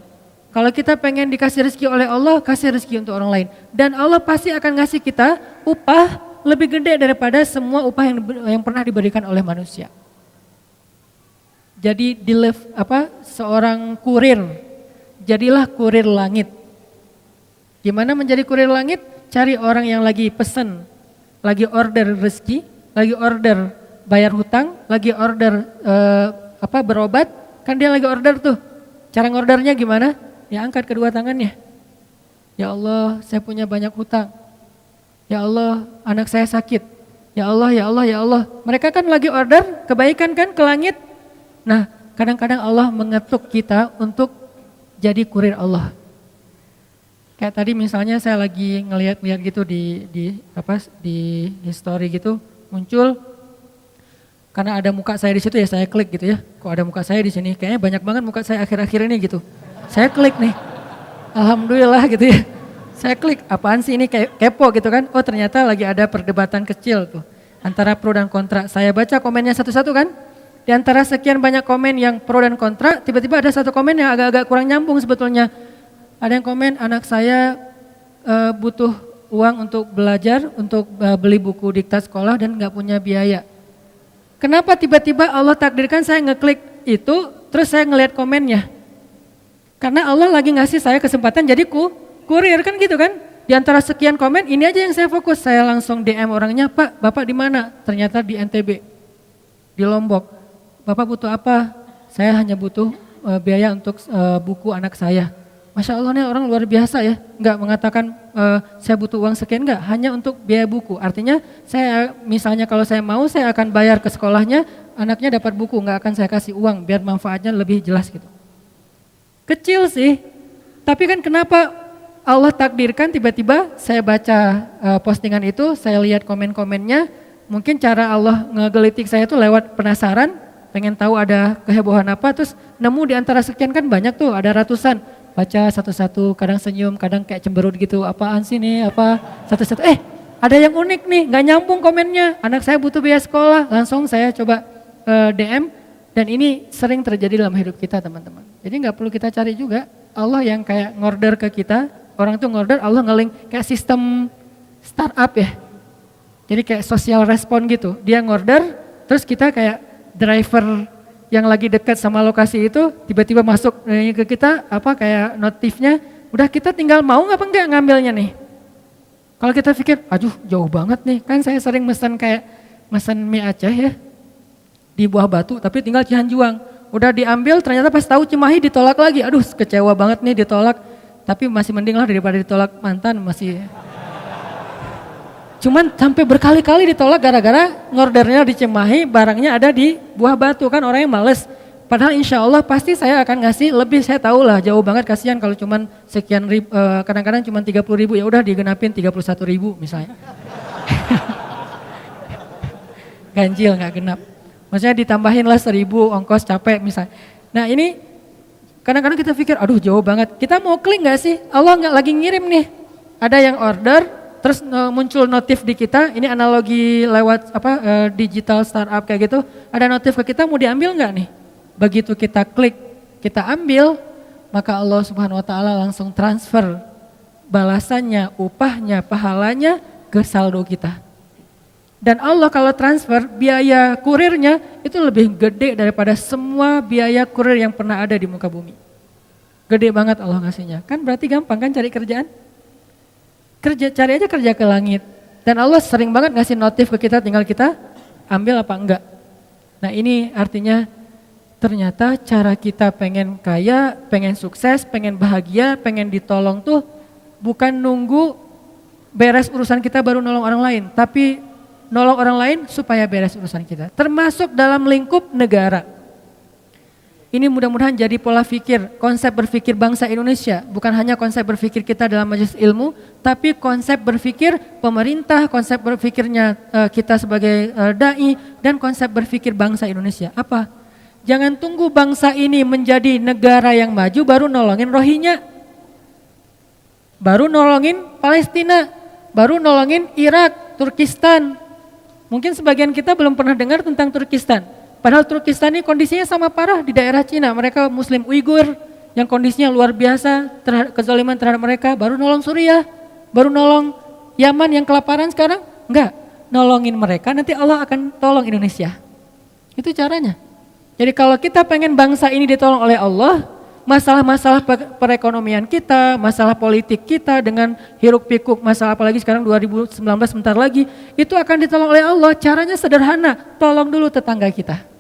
Kalau kita pengen dikasih rezeki oleh Allah, kasih rezeki untuk orang lain. Dan Allah pasti akan ngasih kita upah lebih gede daripada semua upah yang pernah diberikan oleh manusia. Jadi seorang kurir, jadilah kurir langit. Gimana menjadi kurir langit? Cari orang yang lagi pesen, lagi order rezeki, lagi order bayar hutang, lagi order berobat, kan dia lagi order tuh. Cara ngordernya gimana? Ya angkat kedua tangannya. Ya Allah, saya punya banyak hutang. Ya Allah, anak saya sakit. Ya Allah, ya Allah, ya Allah. Mereka kan lagi order kebaikan kan ke langit. Nah, kadang-kadang Allah mengetuk kita untuk jadi kurir Allah. Kayak tadi misalnya saya lagi ngelihat gitu di history gitu muncul, karena ada muka saya di situ ya saya klik gitu ya. Kok ada muka saya di sini? Kayaknya banyak banget muka saya akhir-akhir ini gitu. Saya klik nih, alhamdulillah gitu ya. Saya klik, apaan sih ini kepo gitu kan? Oh ternyata lagi ada perdebatan kecil tuh antara pro dan kontra. Saya baca komennya satu-satu kan. Di antara sekian banyak komen yang pro dan kontra, tiba-tiba ada satu komen yang agak-agak kurang nyambung sebetulnya. Ada yang komen, anak saya butuh uang untuk belajar, untuk beli buku diktat sekolah dan gak punya biaya. Kenapa tiba-tiba Allah takdirkan saya ngeklik itu, terus saya ngelihat komennya? Karena Allah lagi ngasih saya kesempatan jadi kurir kan gitu kan. Di antara sekian komen, ini aja yang saya fokus. Saya langsung DM orangnya, Pak, Bapak di mana? Ternyata di NTB, di Lombok. Bapak butuh apa? Saya hanya butuh biaya untuk buku anak saya. Masya Allah nih orang luar biasa ya. Enggak mengatakan saya butuh uang sekian, enggak. Hanya untuk biaya buku. Artinya saya misalnya kalau saya mau saya akan bayar ke sekolahnya. Anaknya dapat buku, enggak akan saya kasih uang biar manfaatnya lebih jelas gitu. Kecil sih. Tapi kan kenapa Allah takdirkan tiba-tiba saya baca postingan itu. Saya lihat komen-komennya. Mungkin cara Allah ngegelitik saya itu lewat penasaran. Pengen tahu ada kehebohan apa, terus nemu di antara sekian kan banyak tuh, ada ratusan. Baca satu-satu, kadang senyum, kadang kayak cemberut gitu, apaan sih nih, satu-satu. Ada yang unik nih, gak nyambung komennya, anak saya butuh biaya sekolah, langsung saya coba DM. Dan ini sering terjadi dalam hidup kita teman-teman. Jadi gak perlu kita cari juga, Allah yang kayak ngorder ke kita, orang tuh ngorder, Allah nge-link kayak sistem startup ya. Jadi kayak social respon gitu, dia ngorder, terus kita kayak driver yang lagi dekat sama lokasi itu tiba-tiba masuk ke kita kayak notifnya, udah kita tinggal mau apa enggak ngambilnya nih. Kalau kita pikir, aduh jauh banget nih, kan saya sering mesen mie Aceh ya di Buah Batu, tapi tinggal Cihanjuang. Udah diambil ternyata pas tahu Cimahi ditolak lagi, aduh kecewa banget nih ditolak. Tapi masih mending lah daripada ditolak mantan masih. Cuman sampai berkali-kali ditolak gara-gara ngordernya di Cimahi, barangnya ada di Buah Batu, kan orangnya males. Padahal insya Allah pasti saya akan ngasih lebih, saya tahu lah jauh banget, kasihan kalau cuman sekian ribu, kadang-kadang cuman 30.000 ya udah digenapin 31.000 misalnya. Ganjil nggak genap. Maksudnya ditambahin lah 1.000 ongkos capek misalnya. Nah ini kadang-kadang kita pikir aduh jauh banget, kita mau klik nggak sih? Allah nggak lagi ngirim nih, ada yang order. Terus muncul notif di kita, ini analogi lewat digital startup kayak gitu, ada notif ke kita mau diambil nggak nih? Begitu kita klik, kita ambil, maka Allah Subhanahu wa taala langsung transfer balasannya, upahnya, pahalanya ke saldo kita. Dan Allah kalau transfer biaya kurirnya itu lebih gede daripada semua biaya kurir yang pernah ada di muka bumi. Gede banget Allah ngasihnya. Kan berarti gampang kan cari kerjaan? Cari aja kerja ke langit. Dan Allah sering banget ngasih notif ke kita, tinggal kita ambil apa enggak. Nah ini artinya ternyata cara kita pengen kaya, pengen sukses, pengen bahagia, pengen ditolong tuh bukan nunggu beres urusan kita baru nolong orang lain. Tapi nolong orang lain supaya beres urusan kita. Termasuk dalam lingkup negara. Ini mudah-mudahan jadi pola pikir, konsep berpikir bangsa Indonesia. Bukan hanya konsep berpikir kita dalam majelis ilmu, tapi konsep berpikir pemerintah, konsep berpikirnya kita sebagai da'i, dan konsep berpikir bangsa Indonesia. Apa? Jangan tunggu bangsa ini menjadi negara yang maju baru nolongin Rohingya. Baru nolongin Palestina, baru nolongin Irak, Turkistan. Mungkin sebagian kita belum pernah dengar tentang Turkistan. Padahal Turkistan ini kondisinya sama parah di daerah Cina. Mereka Muslim Uighur yang kondisinya luar biasa, kezaliman terhadap mereka. Baru nolong Suriah, baru nolong Yaman yang kelaparan sekarang. Enggak, nolongin mereka nanti Allah akan tolong Indonesia. Itu caranya. Jadi kalau kita pengen bangsa ini ditolong oleh Allah, masalah-masalah perekonomian kita, masalah politik kita dengan hiruk pikuk, masalah apalagi sekarang 2019 sebentar lagi, itu akan ditolong oleh Allah. Caranya sederhana, tolong dulu tetangga kita.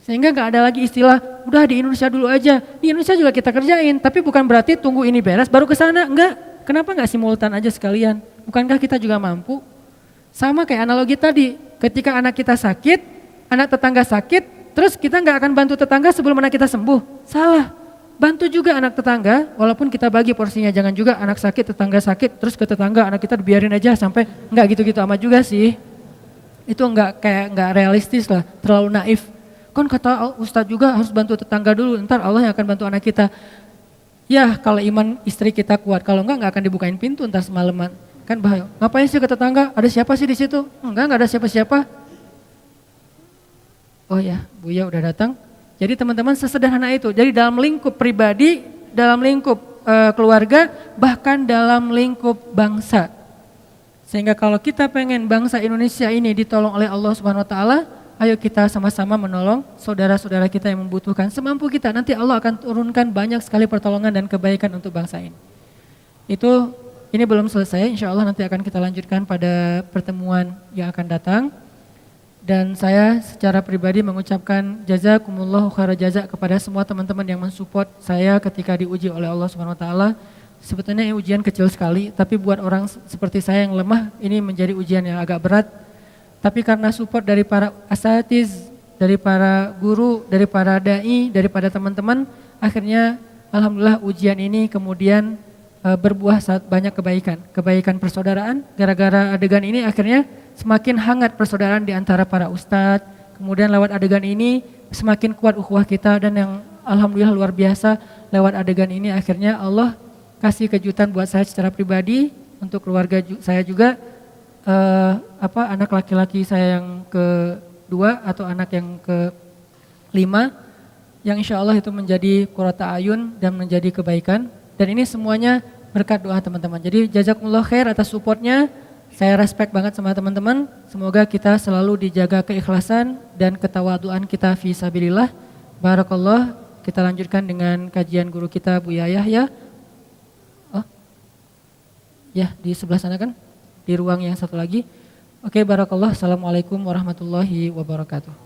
Sehingga gak ada lagi istilah, udah di Indonesia dulu aja. Di Indonesia juga kita kerjain, tapi bukan berarti tunggu ini beres baru ke sana. Enggak, kenapa gak simultan aja sekalian? Bukankah kita juga mampu? Sama kayak analogi tadi, ketika anak kita sakit, anak tetangga sakit, terus kita gak akan bantu tetangga sebelum anak kita sembuh. Salah, bantu juga anak tetangga, walaupun kita bagi porsinya. Jangan juga anak sakit, tetangga sakit, terus ke tetangga anak kita dibiarin aja sampai, enggak gitu-gitu amat juga sih. Itu enggak realistis lah, terlalu naif. Kan kata Ustadz juga harus bantu tetangga dulu, ntar Allah yang akan bantu anak kita. Ya kalau iman istri kita kuat, kalau enggak akan dibukain pintu ntar semalaman. Kan bahaya, ngapain sih ke tetangga, ada siapa sih di situ? Enggak ada siapa-siapa. Oh ya, Buya udah datang. Jadi teman-teman sesederhana itu, jadi dalam lingkup pribadi, dalam lingkup keluarga, bahkan dalam lingkup bangsa. Sehingga kalau kita pengen bangsa Indonesia ini ditolong oleh Allah Subhanahu Wa Taala, ayo kita sama-sama menolong saudara-saudara kita yang membutuhkan. Semampu kita, nanti Allah akan turunkan banyak sekali pertolongan dan kebaikan untuk bangsa ini. Ini belum selesai, insya Allah nanti akan kita lanjutkan pada pertemuan yang akan datang. Dan saya secara pribadi mengucapkan jazakumullahu khairal jazak kepada semua teman-teman yang mensupport saya ketika diuji oleh Allah Subhanahu Wa Taala. Sebetulnya ini ujian kecil sekali, tapi buat orang seperti saya yang lemah, ini menjadi ujian yang agak berat. Tapi karena support dari para asatiz, dari para guru, dari para da'i, daripada teman-teman, akhirnya alhamdulillah ujian ini kemudian berbuah banyak kebaikan. Kebaikan persaudaraan, gara-gara adegan ini akhirnya semakin hangat persaudaraan di antara para ustadz. Kemudian lewat adegan ini semakin kuat ukhuwah kita, dan yang alhamdulillah luar biasa lewat adegan ini akhirnya Allah kasih kejutan buat saya secara pribadi, untuk keluarga saya juga. Anak laki-laki saya yang kedua atau anak yang kelima, yang insya Allah itu menjadi qurrata ayun dan menjadi kebaikan. Dan ini semuanya berkat doa teman-teman. Jadi jazakumullah khair atas supportnya. Saya respect banget sama teman-teman. Semoga kita selalu dijaga keikhlasan dan ketawaduan kita fi sabilillah. Barakallah. Kita lanjutkan dengan kajian guru kita Buya Yahya. Ya, di sebelah sana kan? Di ruang yang satu lagi. Oke, barakallah. Assalamualaikum warahmatullahi wabarakatuh.